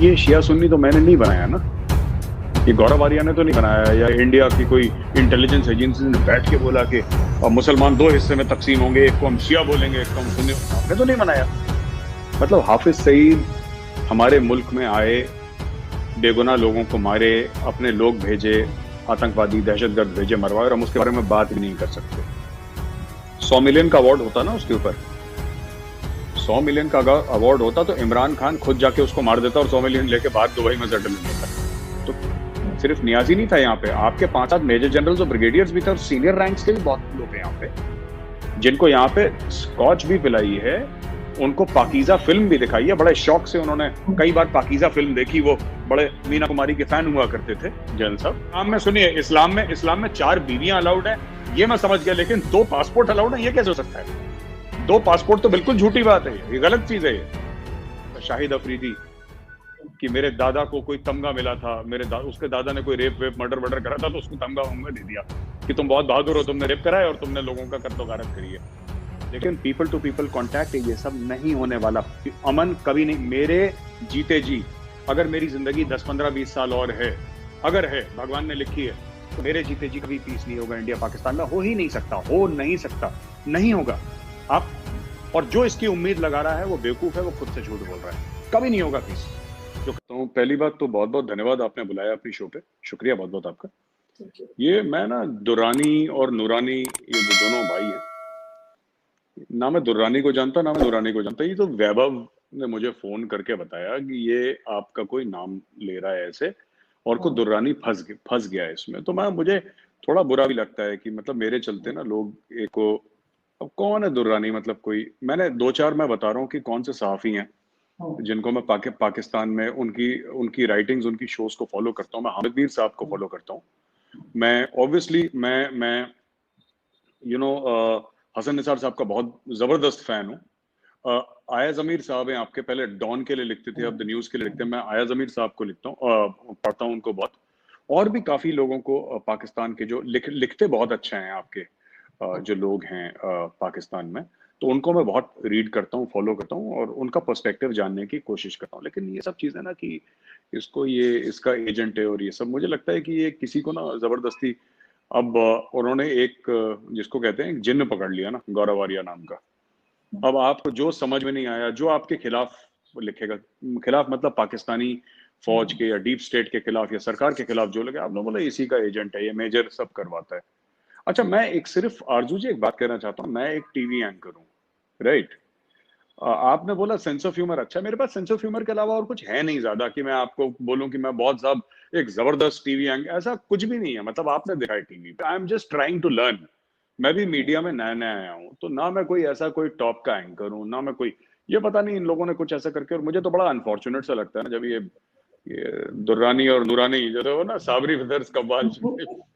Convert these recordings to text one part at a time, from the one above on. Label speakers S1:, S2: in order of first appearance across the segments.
S1: ये शिया सुन्नी तो मैंने नहीं बनाया ना, ये गौरव आर्या ने तो नहीं बनाया, या इंडिया की कोई इंटेलिजेंस एजेंसी ने बैठ के बोला कि मुसलमान 2 हिस्से में तकसीम होंगे, एक को हम शिया बोलेंगे, एक को हम सुन्नी। हमने तो नहीं बनाया। मतलब हाफिज सईद हमारे मुल्क में आए, बेगुनाह लोगों को मारे, अपने लोग भेजे, आतंकवादी दहशतगर्द भेजे, मरवाए, और हम उसके बारे में बात भी नहीं कर सकते। 100 मिलियन का अवार्ड होता ना उसके ऊपर, 100 मिलियन का अवार्ड होता तो इमरान खान खुद जाके उसको मार देता और 100 मिलियन लेके बाहर दुबई में सेटल लेता। तो सिर्फ नियाजी नहीं था यहाँ पे, आपके 5-7 मेजर जनरल्स और ब्रिगेडियर्स भी थे, और सीनियर रैंक्स के भी बहुत लोग हैं यहाँ पे, जिनको यहाँ पे स्कॉच भी पिलाई है, उनको पाकीज़ा फिल्म भी दिखाई है। बड़े शौक से उन्होंने कई बार पाकीज़ा फिल्म देखी। वो बड़े मीना कुमारी के फैन हुआ करते थे जनरल साहब। इस्लाम में सुनिए, इस्लाम में 4 बीवियां अलाउड है, ये मैं समझ गया, लेकिन 2 पासपोर्ट अलाउड है, ये कैसे हो सकता है? 2 पासपोर्ट तो बिल्कुल झूठी बात है, ये गलत चीज है। ये शाहिद अफरीदी कि मेरे दादा को कोई तमगा मिला था, उसके दादा ने कोई रेप वेप मर्डर करा था, तो उसको तमगा दे दिया कि तुम बहुत बहादुर हो, तुमने रेप कराया और तुमने लोगों का कत्लो गारत करी है। लेकिन पीपल टू पीपल कांटेक्ट, ये सब नहीं होने वाला। अमन कभी नहीं। मेरे जीते जी अगर मेरी जिंदगी 10, 15, 20 साल और है, अगर है, भगवान ने लिखी है, तो मेरे जीते जी कभी पीस नहीं होगा इंडिया पाकिस्तान में। हो ही नहीं सकता, हो नहीं सकता, नहीं होगा। आप और जो इसकी उम्मीद लगा रहा है वो बेवकूफ है, वो खुद से झूठ बोल रहा है। कभी नहीं होगा पीस। तो पहली बात तो बहुत बहुत धन्यवाद, आपने बुलाया अपनी शो पे, शुक्रिया बहुत बहुत आपका। ये मैं ना दुरानी और नूरानी, ये दोनों भाई हैं, ना मैं दुर्रानी को जानता ना मैं नूरानी को जानता। ये तो वैभव ने मुझे फोन करके बताया कि ये आपका कोई नाम ले रहा है ऐसे, और को दुर्रानी फंस गया है इसमें। तो मुझे थोड़ा बुरा भी लगता है कि मतलब मेरे चलते ना लोग एक को, अब कौन है दुर्रानी, मतलब कोई, मैंने 2-4 मैं बता रहा हूँ कि कौन से सहाफी हैं जिनको मैं पाकिस्तान में उनकी राइटिंग्स, उनकी शोज को फॉलो करता हूँ। मैं हामिद मीर साहब को फॉलो करता हूँ। मैं ऑब्वियसली मैं हसन निसार साहब का बहुत जबरदस्त फैन हूँ। आया अमीर साहब हैं आपके, पहले डॉन के लिए लिखते थे, अब द न्यूज के लिए लिखते हैं। मैं आया अमीर साहब को लिखता हूँ, पढ़ता हूँ उनको बहुत। और भी काफी लोगों को पाकिस्तान के जो लिखते बहुत अच्छा है आपके, जो लोग हैं पाकिस्तान में, तो उनको मैं बहुत रीड करता हूँ, फॉलो करता हूँ, और उनका पर्सपेक्टिव जानने की कोशिश करता हूँ। लेकिन ये सब चीजें ना कि इसका एजेंट है और ये सब, मुझे लगता है कि ये किसी को ना जबरदस्ती, अब उन्होंने एक जिसको कहते हैं जिन्न पकड़ लिया ना, गौरव आर्या नाम का। अब आपको जो समझ में नहीं आया, जो आपके खिलाफ लिखेगा, खिलाफ मतलब पाकिस्तानी फौज के या डीप स्टेट के खिलाफ या सरकार के खिलाफ जो लगे, आपने बोला इसी का एजेंट है, ये मेजर सब करवाता है। अच्छा, मैं एक सिर्फ आरजू जी एक बात कहना चाहता हूँ, मैं एक टीवी एंकर हूँ, राइट? आपने बोला सेंस ऑफ ह्यूमर अच्छा है, मेरे पास सेंस ऑफ ह्यूमर के अलावा और कुछ है नहीं ज्यादा कि मैं आपको बोलूं कि मैं बहुत साहब एक जबरदस्त टीवी एंकर, ऐसा कुछ भी नहीं है। मतलब आपने देखा है टीवी पे, I am just trying to learn. मैं भी मीडिया में नया नया आया हूँ, तो ना मैं कोई ऐसा कोई टॉप का एंकर हूँ, ना मैं कोई, ये पता नहीं इन लोगों ने कुछ ऐसा करके, और मुझे तो बड़ा अनफॉर्चुनेट सा लगता है ना जब ये दुर्रानी और नूरानी जो थे वो ना, साबरी ब्रदर्स कव्वाल,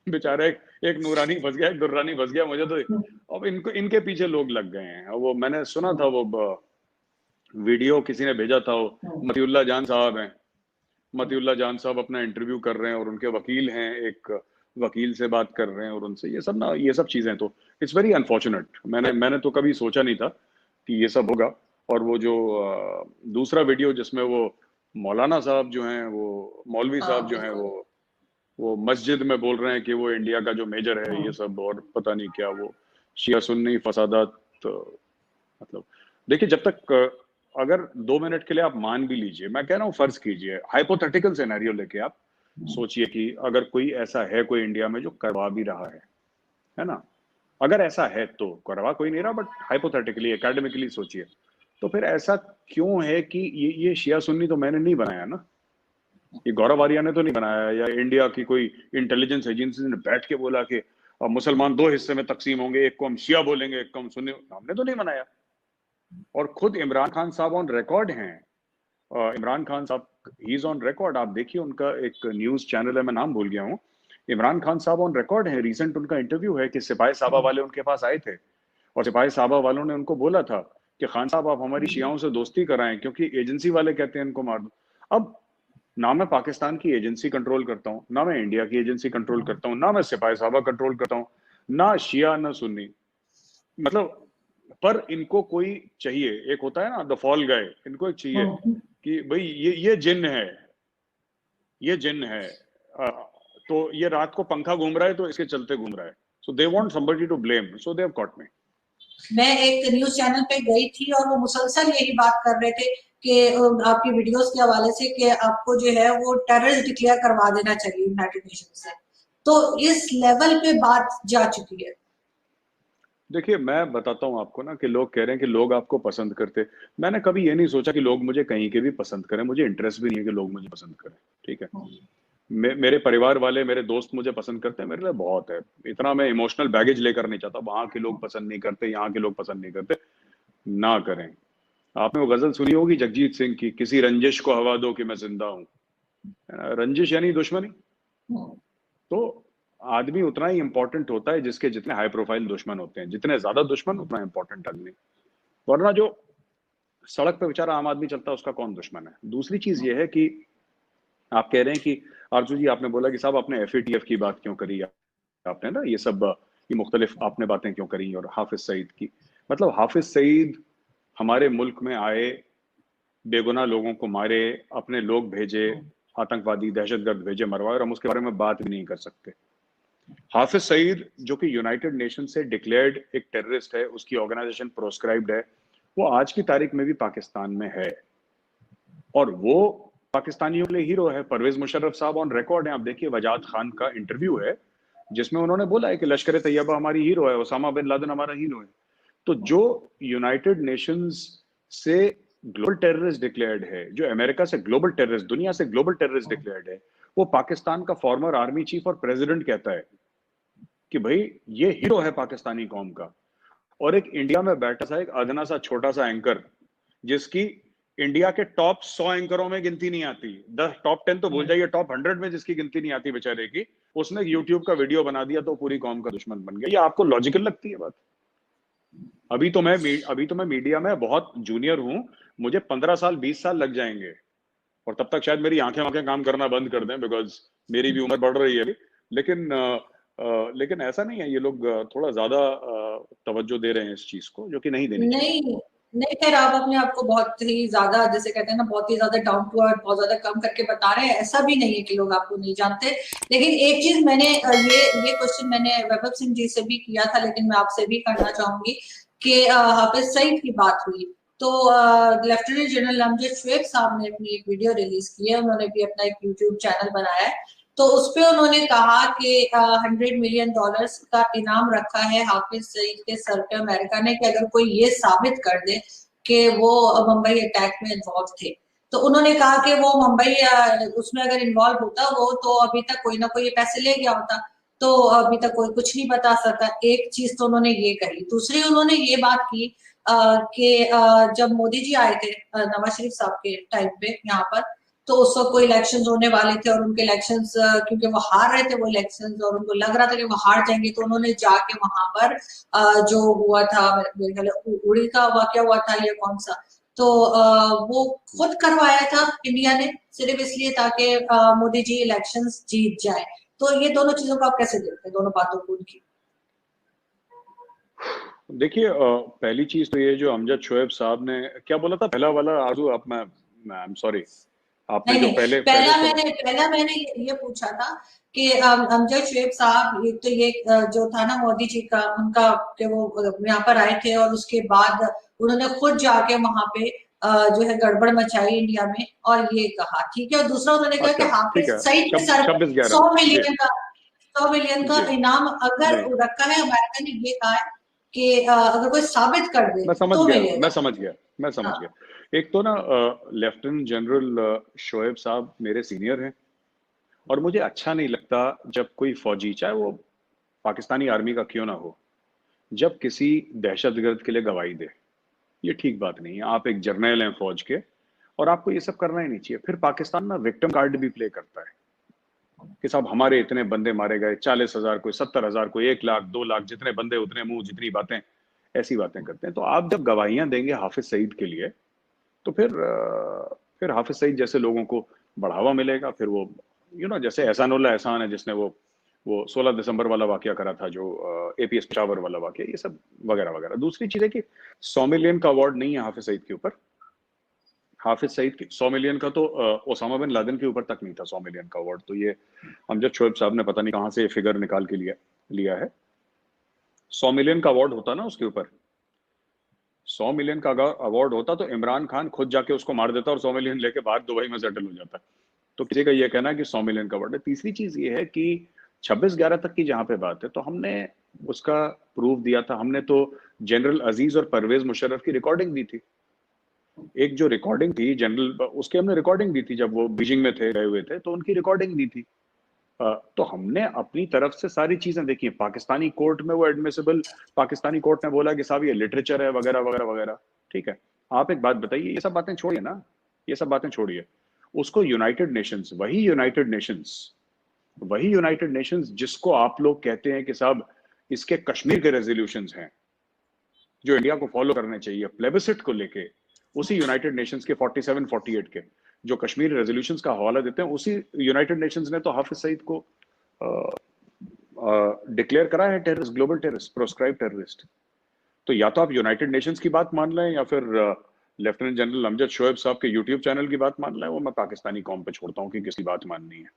S1: बेचारा एक नूरानी फंस गया, एक दुर्रानी फंस गया। मुझे तो अब इनके पीछे लोग लग गए हैं। वो मैंने सुना था, वो वीडियो किसी ने भेजा था, वो मतीउल्लाह जान साहब हैं, मतीउल्लाह जान साहब अपना इंटरव्यू कर रहे हैं और उनके वकील हैं, एक वकील से बात कर रहे हैं, और उनसे ये सब चीजें, तो इट्स वेरी अनफॉर्चुनेट। मैंने तो कभी सोचा नहीं था कि ये सब होगा। और वो जो दूसरा वीडियो जिसमें वो मौलाना साहब जो हैं, वो मौलवी साहब जो हैं, वो मस्जिद में बोल रहे हैं कि वो इंडिया का जो मेजर है ये सब, और पता नहीं क्या, वो शिया सुन्नी फसादात, मतलब देखिए, जब तक अगर 2 मिनट के लिए आप मान भी लीजिए, मैं कह रहा हूँ फर्ज कीजिए, हाइपोथेटिकल सिनेरियो लेके आप सोचिए कि अगर कोई ऐसा है कोई इंडिया में जो करवा भी रहा है ना, अगर ऐसा है तो करवा कोई नहीं रहा, बट हाइपोथेटिकली एकेडमिकली सोचिए, तो फिर ऐसा क्यों है कि ये शिया सुन्नी तो मैंने नहीं बनाया ना, ये गौरव आर्या ने तो नहीं बनाया, या इंडिया की कोई इंटेलिजेंस एजेंसी ने बैठ के बोला कि मुसलमान 2 हिस्से में तकसीम होंगे, एक को हम शिया बोलेंगे, एक को हम सुन्नी, हमने तो नहीं बनाया। और खुद इमरान खान साहब ऑन रिकॉर्ड हैं, इमरान खान साहब ही इज ऑन रिकॉर्ड, आप देखिए उनका एक न्यूज चैनल है, मैं नाम भूल गया हूँ, इमरान खान साहब ऑन रिकॉर्ड है, रिसेंट उनका इंटरव्यू है कि सिपाही साहबा वाले उनके पास आए थे, और सिपाही साहबा वालों ने उनको बोला था कि खान साहब आप हमारी शियाओं से दोस्ती कराएं, क्योंकि एजेंसी वाले कहते हैं इनको मार दो। अब ना मैं पाकिस्तान की एजेंसी कंट्रोल करता हूँ, ना मैं इंडिया की एजेंसी कंट्रोल करता हूँ, ना मैं सिपाही साहबा कंट्रोल करता हूँ, ना शिया ना सुन्नी, मतलब पर इनको कोई चाहिए, एक होता है ना द फॉल गाय, इनको एक चाहिए कि भाई ये जिन है, ये जिन है, तो ये रात को पंखा घूम रहा है तो इसके चलते घूम रहा है। So they want somebody to blame, so they have caught me.
S2: मैं एक न्यूज चैनल पे गई थी और वो मुसलसल यही बात कर रहे थे कि आपकी वीडियोस के हवाले से कि आपको जो है वो टेररिस्ट डिक्लेयर करवा देना चाहिए यूनाइटेड नेशन से। तो इस लेवल पे बात जा चुकी है।
S1: देखिए, मैं बताता हूँ आपको ना कि लोग कह रहे हैं कि लोग आपको पसंद करते। मैंने कभी ये नहीं सोचा कि लोग मुझे कहीं के भी पसंद करें, मुझे इंटरेस्ट भी नहीं है कि लोग मुझे पसंद करें, ठीक है। मेरे परिवार वाले, मेरे दोस्त मुझे पसंद करते हैं, मेरे लिए बहुत है। इतना मैं इमोशनल बैगेज लेकर नहीं चाहता, वहां के लोग पसंद नहीं करते, यहाँ के लोग पसंद नहीं करते, ना करें। आपने वो गजल सुनी होगी जगजीत सिंह की, किसी रंजिश को हवा दो कि मैं जिंदा हूं। रंजिश यानी दुश्मनी। तो आदमी उतना ही इंपॉर्टेंट होता है जिसके जितने हाई प्रोफाइल दुश्मन होते हैं, जितने ज्यादा दुश्मन उतना इंपॉर्टेंट आदमी। वरना जो सड़क पे बेचारा आम आदमी चलता है उसका कौन दुश्मन है। दूसरी चीज ये है कि आप कह रहे हैं कि आरजू जी, आपने बोला कि साहब आपने एफएटीएफ की बात क्यों करी, आपने ना ये सब ये मुख्तलिफ आपने बातें क्यों करी, और हाफिज सईद की। मतलब हाफिज सईद हमारे मुल्क में आए, बेगुनाह लोगों को मारे, अपने लोग भेजे, आतंकवादी दहशतगर्द भेजे, मरवाए, और हम उसके बारे में बात भी नहीं कर सकते। हाफिज सईद जो कि यूनाइटेड नेशन से डिक्लेयर्ड एक टेररिस्ट है, उसकी ऑर्गेनाइजेशन प्रोस्क्राइब्ड है, वो आज की तारीख में भी पाकिस्तान में है, और वो पाकिस्तानियों के लिए हीरो है। परवेज मुशर्रफ साहब ऑन रिकॉर्ड हैं, आप देखिए, वजाद खान का इंटरव्यू है जिसमें उन्होंने बोला है कि लश्कर तैयबा हमारी हीरो है, ओसामा बिन लादेन हमारा हीरो है। तो जो यूनाइटेड नेशंस से ग्लोबल टेररिस्ट डिक्लेयर्ड है, जो अमेरिका से ग्लोबल टेररिस्ट, दुनिया से ग्लोबल टेररिस्ट डिक्लेयर्ड है, वो पाकिस्तान का फॉर्मर आर्मी चीफ और प्रेसिडेंट कहता है कि भाई ये हीरो है पाकिस्तानी कौम का। और एक इंडिया में बैठा सा एक अदना सा छोटा सा एंकर, जिसकी इंडिया के टॉप 100 एंकरों में गिनती नहीं आती, टॉप 10 तो भूल जाइए, टॉप 100 में जिसकी गिनती नहीं आती बेचारे की, उसने यूट्यूब का वीडियो बना दिया तो पूरी कौम का दुश्मन बन गया। ये आपको लॉजिकल लगती है बात? अभी तो मैं मीडिया में बहुत जूनियर हूं, मुझे 15 साल 20 साल लग जाएंगे, और तब तक शायद मेरी आंखें आंखें काम करना बंद कर दें, बिकॉज मेरी भी उम्र बढ़ रही है अभी। लेकिन लेकिन ऐसा नहीं है, ये लोग थोड़ा ज्यादा तवज्जो दे रहे हैं इस चीज को, जो कि नहीं देनी चाहिए।
S2: नहीं नहीं, खैर आप अपने आप को बहुत ही ज्यादा, जैसे कहते हैं ना, बहुत ही ज्यादा डाउन टू अर्थ, बहुत ज्यादा कम करके बता रहे हैं। ऐसा भी नहीं है कि लोग आपको नहीं जानते। लेकिन एक चीज मैंने ये क्वेश्चन मैंने वैभव सिंह जी से भी किया था, लेकिन मैं आपसे भी करना चाहूंगी कि हाफिज सईद की बात हुई तो लेफ्टिनेंट जनरल अमजद शोएब साहब ने अपनी एक वीडियो रिलीज की है, उन्होंने भी अपना एक यूट्यूब चैनल बनाया है। तो उसपे उन्होंने कहा कि $100 मिलियन का इनाम रखा है हाफिज सईद के सर पे अमेरिका ने, कि अगर कोई ये साबित कर दे कि वो मुंबई अटैक में इन्वॉल्व थे। तो उन्होंने कहा कि वो मुंबई उसमें अगर इन्वॉल्व होता वो तो अभी तक कोई ना कोई ये पैसे ले गया होता। तो अभी तक कोई कुछ नहीं बता सका। एक चीज तो उन्होंने ये कही। दूसरी उन्होंने ये बात की कि जब मोदी जी आए थे नवाज शरीफ साहब के टाइम पे यहाँ पर, तो उस वक्त कोई इलेक्शंस होने वाले थे और उनके इलेक्शंस क्योंकि वो हार रहे थे वो इलेक्शंस, और उनको लग रहा था कि वो हार जाएंगे, तो उन्होंने जाके वहां पर जो हुआ था, मेरे ख्याल उड़ी का वाकया हुआ था या कौन सा, तो वो खुद करवाया था इंडिया ने, सिर्फ इसलिए ताकि मोदी जी इलेक्शंस जीत जाए। तो ये दोनों चीजों को आप कैसे देखते हैं, दोनों बातों को उनकी?
S1: देखिए, पहली चीज तो ये जो अमजद शोएब साहब ने क्या बोला था, पहला वाला आरजू, आप, मैं आई एम सॉरी, आपने
S2: नहीं
S1: जो
S2: नहीं,
S1: पहले पहले सवाल।
S2: पहला मैंने ये पूछा था कि अमजद शोएब साहब, एक तो ये जो था ना मोदी जी का उनका, कि वो यहाँ पर आए थे और उसके बाद उन्होंने खुद जाके वहां पे जो है गड़बड़ मचाई इंडिया में, और ये कहा ठीक है। और दूसरा उन्होंने कहा कि
S1: अच्छा, ठीक
S2: हाफिज
S1: है,
S2: सईद के सर पर
S1: 26/11।
S2: 100 मिलियन
S1: जी।
S2: का 100 मिलियन का
S1: जी।
S2: इनाम अगर
S1: नहीं,
S2: रखा है। अमेरिका ने ये कहा है कि अगर कोई साबित कर दे
S1: मैं समझ
S2: तो
S1: गया, मैं
S2: मिलेगा।
S1: समझ गया, मैं समझ
S2: हाँ।
S1: गया। एक तो ना लेफ्टिनेंट जनरल शोएब साहब मेरे सीनियर हैं, और मुझे अच्छा नहीं लगता जब कोई फौजी, चाहे वो पाकिस्तानी आर्मी का क्यों ना हो, जब किसी दहशतगर्द के लिए गवाही दे। ये ठीक बात नहीं है। आप एक जर्नल हैं फौज के, और आपको ये सब करना ही नहीं चाहिए। फिर पाकिस्तान ना विक्टिम कार्ड भी प्ले करता है कि साहब हमारे इतने बंदे मारे गए, 40,000, कोई 70,000, कोई 1 लाख, 2 लाख, जितने बंदे उतने मुंह, जितनी बातें, ऐसी बातें करते हैं। तो आप जब गवाहियां देंगे हाफिज सईद के लिए, तो फिर हाफिज सईद जैसे लोगों को बढ़ावा मिलेगा। फिर वो जैसे एहसानुल्लाह एहसान है, जिसने वो 16 दिसंबर वाला वाकया करा था, जो एपीएस पेशावर वाला वाकया, ये सब वगैरह वगैरह। दूसरी चीज है कि 100 मिलियन का अवार्ड नहीं है हाफिज सईद के ऊपर, हाफिज सईद की 100 मिलियन का तो ओसामा बिन लादेन के ऊपर तक नहीं था 100 मिलियन का अवार्ड। तो ये अमजद शोएब साहब ने पता नहीं कहाँ से ये फिगर निकाल के लिया है। 100 मिलियन का अवार्ड होता ना उसके ऊपर, 100 मिलियन का अगर अवार्ड होता तो इमरान खान खुद जाके उसको मार देता और 100 मिलियन लेके बाहर दुबई में सेटल हो जाता। तो किसी का ये कहना है कि 100 मिलियन का अवार्ड है। तीसरी चीज ये है कि 26/11 तक की जहां पे बात है, तो हमने उसका प्रूफ दिया था। हमने तो जनरल अजीज और परवेज मुशर्रफ की रिकॉर्डिंग दी थी। एक जो रिकॉर्डिंग थी जनरल, उसकी हमने रिकॉर्डिंग दी थी जब वो बीजिंग में थे, गए हुए थे, तो उनकी रिकॉर्डिंग दी थी। तो हमने अपनी तरफ से सारी चीजें देखी। पाकिस्तानी कोर्ट में वो एडमिसिबल, पाकिस्तानी कोर्ट ने बोला कि साहब ये लिटरेचर है वगैरह वगैरह वगैरह। ठीक है, आप एक बात बताइए, ये सब बातें छोड़िए ना, ये सब बातें छोड़िए। उसको यूनाइटेड नेशंस, वही यूनाइटेड नेशंस जिसको आप लोग कहते हैं कि साहब इसके कश्मीर के रेजोल्यूशंस हैं जो इंडिया को फॉलो करने चाहिए प्लेबिसिट को लेके, उसी यूनाइटेड नेशंस के 47 48 के जो कश्मीर रेजोल्यूशंस का हवाला देते हैं, उसी यूनाइटेड नेशंस ने तो हाफिज सईद को डिक्लेयर करा है terrorist, global terrorist, proscribe terrorist. तो या तो आप यूनाइटेड नेशंस की बात मान लें या फिर लेफ्टिनेंट जनरल अमजद शोएब साहब के यूट्यूब चैनल की बात मान लें। वो मैं पाकिस्तानी कौम पे छोड़ता हूँ कि किसकी बात माननी है।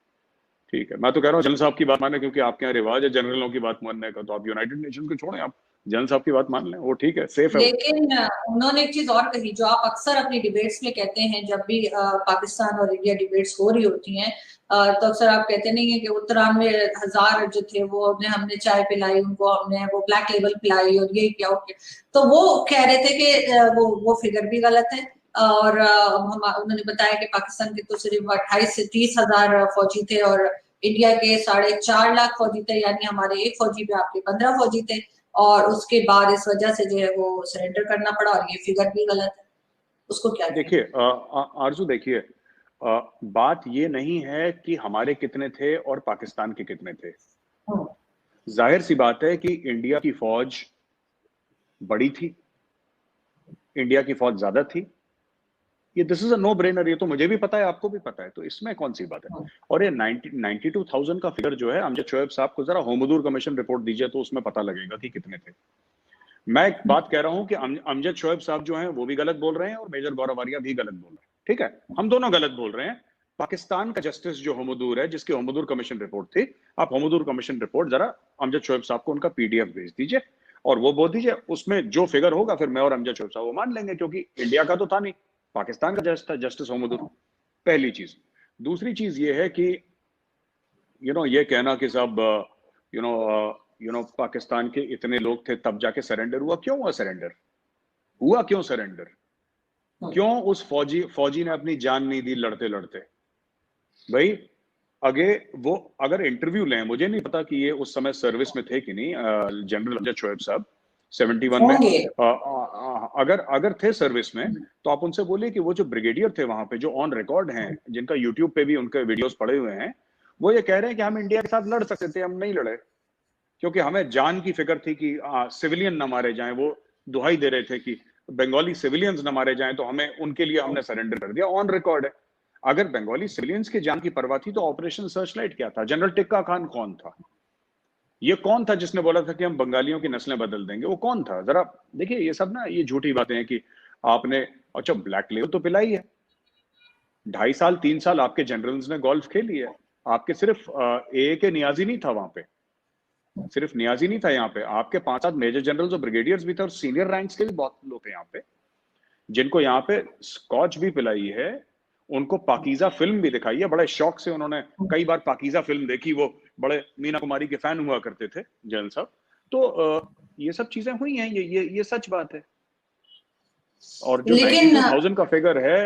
S1: ठीक है, मैं तो कह रहा हूँ जनरल साहब की बात माने, क्योंकि आपके यहाँ रिवाज है जनरलों की बात मानने का। तो आप यूनाइटेड नेशंस को छोड़ें, आप जनरल साहब की बात मान लें, वो ठीक है, सेफ है।
S2: लेकिन उन्होंने एक चीज और कही जो आप अक्सर अपनी डिबेट्स में कहते हैं, जब भी पाकिस्तान और इंडिया डिबेट्स हो रही होती हैं, तो अक्सर आप कहते नहीं है कि 93,000 जो थे वो हमने चाय पिलाई, उनको हमने वो ब्लैक लेबल पिलाई और ये क्या हो गया। तो वो कह रहे थे कि वो फिगर भी गलत है। और उन्होंने बताया कि पाकिस्तान के तो सिर्फ 28 से 30,000 फौजी थे और इंडिया के 4.5 लाख फौजी थे, यानी हमारे एक फौजी पे आपके 15 फौजी थे। और उसके बाद इस वजह से जो है वो सरेंडर करना पड़ा और ये फिगर भी गलत है। उसको क्या
S1: देखिए आरजू, देखिए बात ये नहीं है कि हमारे कितने थे और पाकिस्तान के कितने थे। जाहिर सी बात है कि इंडिया की फौज बड़ी थी, इंडिया की फौज ज्यादा थी। ये this is a no brainer, ये तो मुझे भी पता है, आपको भी पता है, तो इसमें कौन सी बात है। और ये 92,000 का फिगर जो है, अमजद शोएब साहब को जरा होमदूर कमीशन रिपोर्ट दीजिए तो उसमें पता लगेगा कि कितने थे। मैं एक बात कह रहा हूं कि अमजद शोएब साहब जो हैं वो भी गलत बोल रहे हैं और मेजर गौरव आर्या भी गलत बोल रहे हैं। ठीक है, हम दोनों गलत बोल रहे हैं। पाकिस्तान का जस्टिस जो होमदूर है, जिसकी होमदूर कमीशन रिपोर्ट थी, आप होमदूर कमीशन रिपोर्ट जरा अमजद शोएब साहब को उनका पीडीएफ भेज दीजिए और वो बोल दीजिए, उसमें जो फिगर होगा फिर मैं और अमजद शोएब साहब वो मान लेंगे, क्योंकि इंडिया का तो था नहीं, पाकिस्तान का जस्टिस होमदूर। पहली चीज। दूसरी चीज ये है कि ये कहना कि साहब पाकिस्तान के इतने लोग थे तब जाके सरेंडर हुआ। क्यों हुआ सरेंडर? क्यों सरेंडर? क्यों उस फौजी ने अपनी जान नहीं दी लड़ते लड़ते? भाई आगे वो अगर इंटरव्यू लें, मुझे नहीं पता कि ये उस समय सर्विस में थे कि नहीं, जनरल अमजद शोएब साहब 71 में अगर थे सर्विस में, तो आप उनसे बोलिए कि वो जो ब्रिगेडियर थे वहां पे, जो ऑन रिकॉर्ड हैं, जिनका यूट्यूब पे भी उनके वीडियोस पड़े हुए हैं, वो ये कह रहे हैं कि हम इंडिया के साथ लड़ सकते थे, हम नहीं लड़े क्योंकि हमें जान की फिक्र थी कि सिविलियन न मारे जाएं। वो दुहाई दे रहे थे कि बंगाली सिविलियंस न मारे जाएं, तो उनके लिए हमने सरेंडर कर दिया। ऑन रिकॉर्ड है। अगर बंगाली सिविलियंस की जान की परवाह थी तो ऑपरेशन सर्चलाइट क्या था? जनरल टिक्का खान कौन था? ये कौन था जिसने बोला था कि हम बंगालियों की नस्लें बदल देंगे? वो कौन था? जरा देखिए, ये सब ना ये झूठी बातें हैं कि आपने, अच्छा ब्लैक लेबल तो पिलाई है, 2.5 साल 3 साल आपके जनरल्स ने गोल्फ खेली है। आपके सिर्फ ए के नियाजी नहीं था वहां पे, सिर्फ नियाजी नहीं था यहाँ पे, आपके 5-7 मेजर जनरल्स और ब्रिगेडियर्स भी थे और सीनियर रैंक्स के भी बहुत लोग थे यहाँ पे, जिनको यहाँ पे स्कॉच भी पिलाई है, उनको पाकीजा फिल्म भी दिखाई है। बड़े शौक से उन्होंने कई बार पाकीजा फिल्म देखी, वो बड़े मीना कुमारी के फैन हुआ करते थे जनरल साहब। तो ये सब चीजें हुई हैं, ये सच बात है। और जो 92,000 का फिगर है,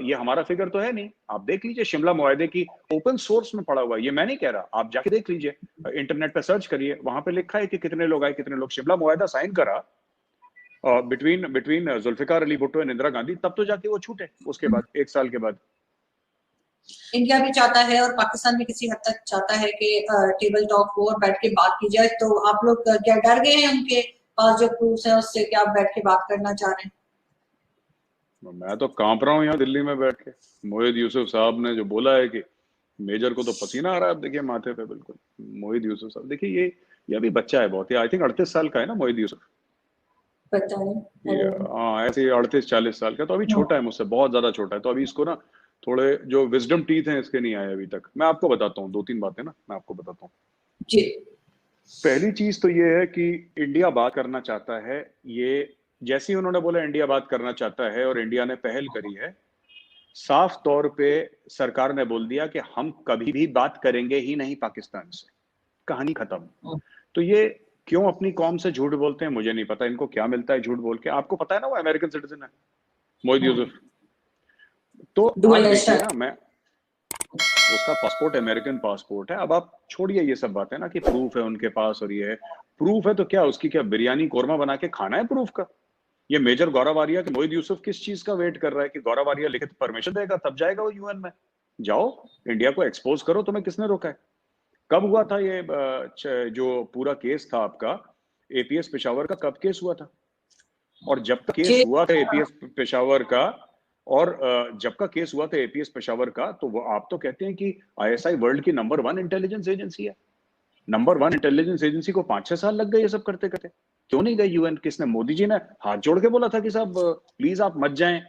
S1: ये हमारा फिगर तो है नहीं। आप देख लीजिए, शिमला मुआहदे की ओपन सोर्स में पड़ा हुआ है, ये मैं नहीं कह रहा, आप जाके देख लीजिए, इंटरनेट पे सर्च करिए, वहां पे लिखा है कि कितने लोग आए, कितने लोग शिमला मुआहदा साइन करा बिटवीन जुल्फिकार अली भुट्टो एंड इंदिरा गांधी, तब तो जाके वो छूटे उसके बाद 1 साल के बाद।
S2: इंडिया भी चाहता है और पाकिस्तान भी किसी हद तक चाहता है कि टेबल टॉक हो और बैठ के बात की जाए। तो आप लोग क्या डर गए हैं उनके पास जो प्रूफ है उससे, क्या आप बैठ के बात करना चाह रहे हैं?
S1: मैं तो कांप रहा हूँ यहाँ दिल्ली में बैठ के। मोहिद यूसुफ साहब ने जो बोला है कि मेजर को तो पसीना आ रहा है, आप देखिए माथे पे, बिल्कुल मोहिद यूसुफ साहब। देखिए ये अभी बच्चा है बहुत, आई थिंक 38 साल का है ना मोहिद यूसुफ।
S2: बताएं।
S1: हाँ ऐसे 38-40 साल का, तो अभी
S2: हाँ,
S1: छोटा है मुझसे, बहुत ज्यादा छोटा है, तो अभी इसको ना थोड़े जो विजडम टीथ हैं इसके नहीं आए अभी तक। मैं आपको बताता हूँ 2-3 बातें ना, मैं आपको बताता हूँ।
S2: जी
S1: पहली चीज तो ये है कि इंडिया बात करना चाहता है, ये जैसे ही उन्होंने बोला इंडिया बात करना चाहता है और इंडिया ने पहल करी है, साफ तौर पे सरकार ने बोल दिया कि हम कभी भी बात करेंगे ही नहीं पाकिस्तान से, कहानी खत्म। तो ये क्यों अपनी कौम से झूठ बोलते हैं मुझे नहीं पता, इनको क्या मिलता है झूठ बोल के। आपको पता है ना वो अमेरिकन सिटीजन है मोहित यूसुफ, तो आप
S2: डुअल
S1: देखिए
S2: नेशनल।
S1: ना, मैं उसका पासपोर्ट अमेरिकन पासपोर्ट है। अब आप छोड़िए ये सब बातें ना कि प्रूफ है उनके पास और ये है, प्रूफ है तो क्या उसकी क्या बिरयानी कोरमा बना के खाना है प्रूफ का? ये मेजर गौरव आर्या कि मोहित यूसुफ किस चीज का वेट कर रहा है कि गौरव आर्या लिखित परमिशन देगा तब जाएगा वो यूएन में? जाओ इंडिया को एक्सपोज करो, तुम्हें किसने रोका है? कब हुआ था ये जो पूरा केस था आपका एपीएस पेशावर का, कब केस हुआ था? और जब तक केस
S2: जी
S1: हुआ था एपीएस पेशावर का, और जब का केस हुआ था एपीएस पेशावर का, तो वो आप तो कहते हैं कि आईएसआई वर्ल्ड की नंबर 1 इंटेलिजेंस एजेंसी है। नंबर 1 इंटेलिजेंस एजेंसी को 5-6 साल लग गए ये सब करते करते। क्यों नहीं गए यूएन? किसने? मोदी जी ने हाथ जोड़ के बोला था कि साहब प्लीज आप मत जाएं,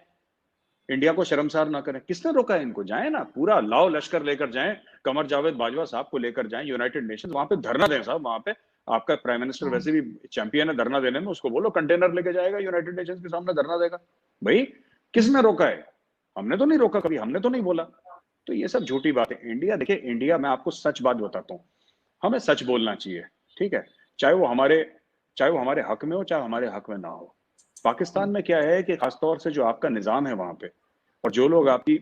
S1: इंडिया को शर्मसार ना करें। किसने रोका है इनको? जाएं ना, पूरा लाओ लश्कर लेकर जाएं, कमर जावेद बाजवा साहब को लेकर जाएं यूनाइटेड नेशंस, वहां पे धरना दें साहब। वहां पे आपका प्राइम मिनिस्टर वैसे भी चैंपियन है धरना देने में, उसको बोलो कंटेनर लेके जाएगा यूनाइटेड नेशंस के सामने धरना देगा। भाई किसने रोका है? हमने तो नहीं रोका कभी, हमने तो नहीं बोला। तो ये सब झूठी बात है। इंडिया, देखिए इंडिया, मैं आपको सच बात बताता हूँ, हमें सच बोलना चाहिए, ठीक है? चाहे वो हमारे हक में हो, चाहे हमारे हक में ना हो। पाकिस्तान में क्या है कि खासतौर से जो आपका निजाम है वहां पे, और जो लोग आपकी,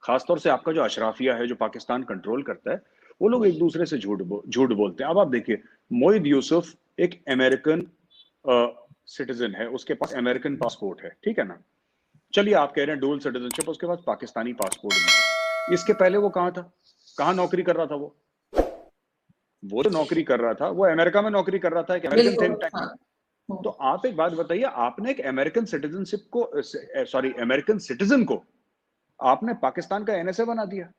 S1: खासतौर से आपका जो अशराफिया है जो पाकिस्तान कंट्रोल करता है, वो लोग एक दूसरे से झूठ बोलते हैं। अब आप देखिए मोहित यूसुफ एक अमेरिकन सिटीजन है, उसके पास अमेरिकन पासपोर्ट है, ठीक है ना? चलिए आप कह रहे हैं डुअल सिटीजनशिप, उसके पास पाकिस्तानी पासपोर्ट भी है। इसके पहले वो कहाँ था? कहाँ नौकरी कर रहा था वो तो नौकरी कर रहा था, वो अमेरिका में नौकरी कर रहा था एक अमेरिकन
S2: बिल्कुल।
S1: थिंक टैंक में।
S2: हाँ
S1: तो आप एक बात बताइए, आपने एक अमेरिकन सिटीजनशिप को, सॉरी अमेरिकन सिटीजन को आपने पाकिस्तान का एनएसए बना दिया।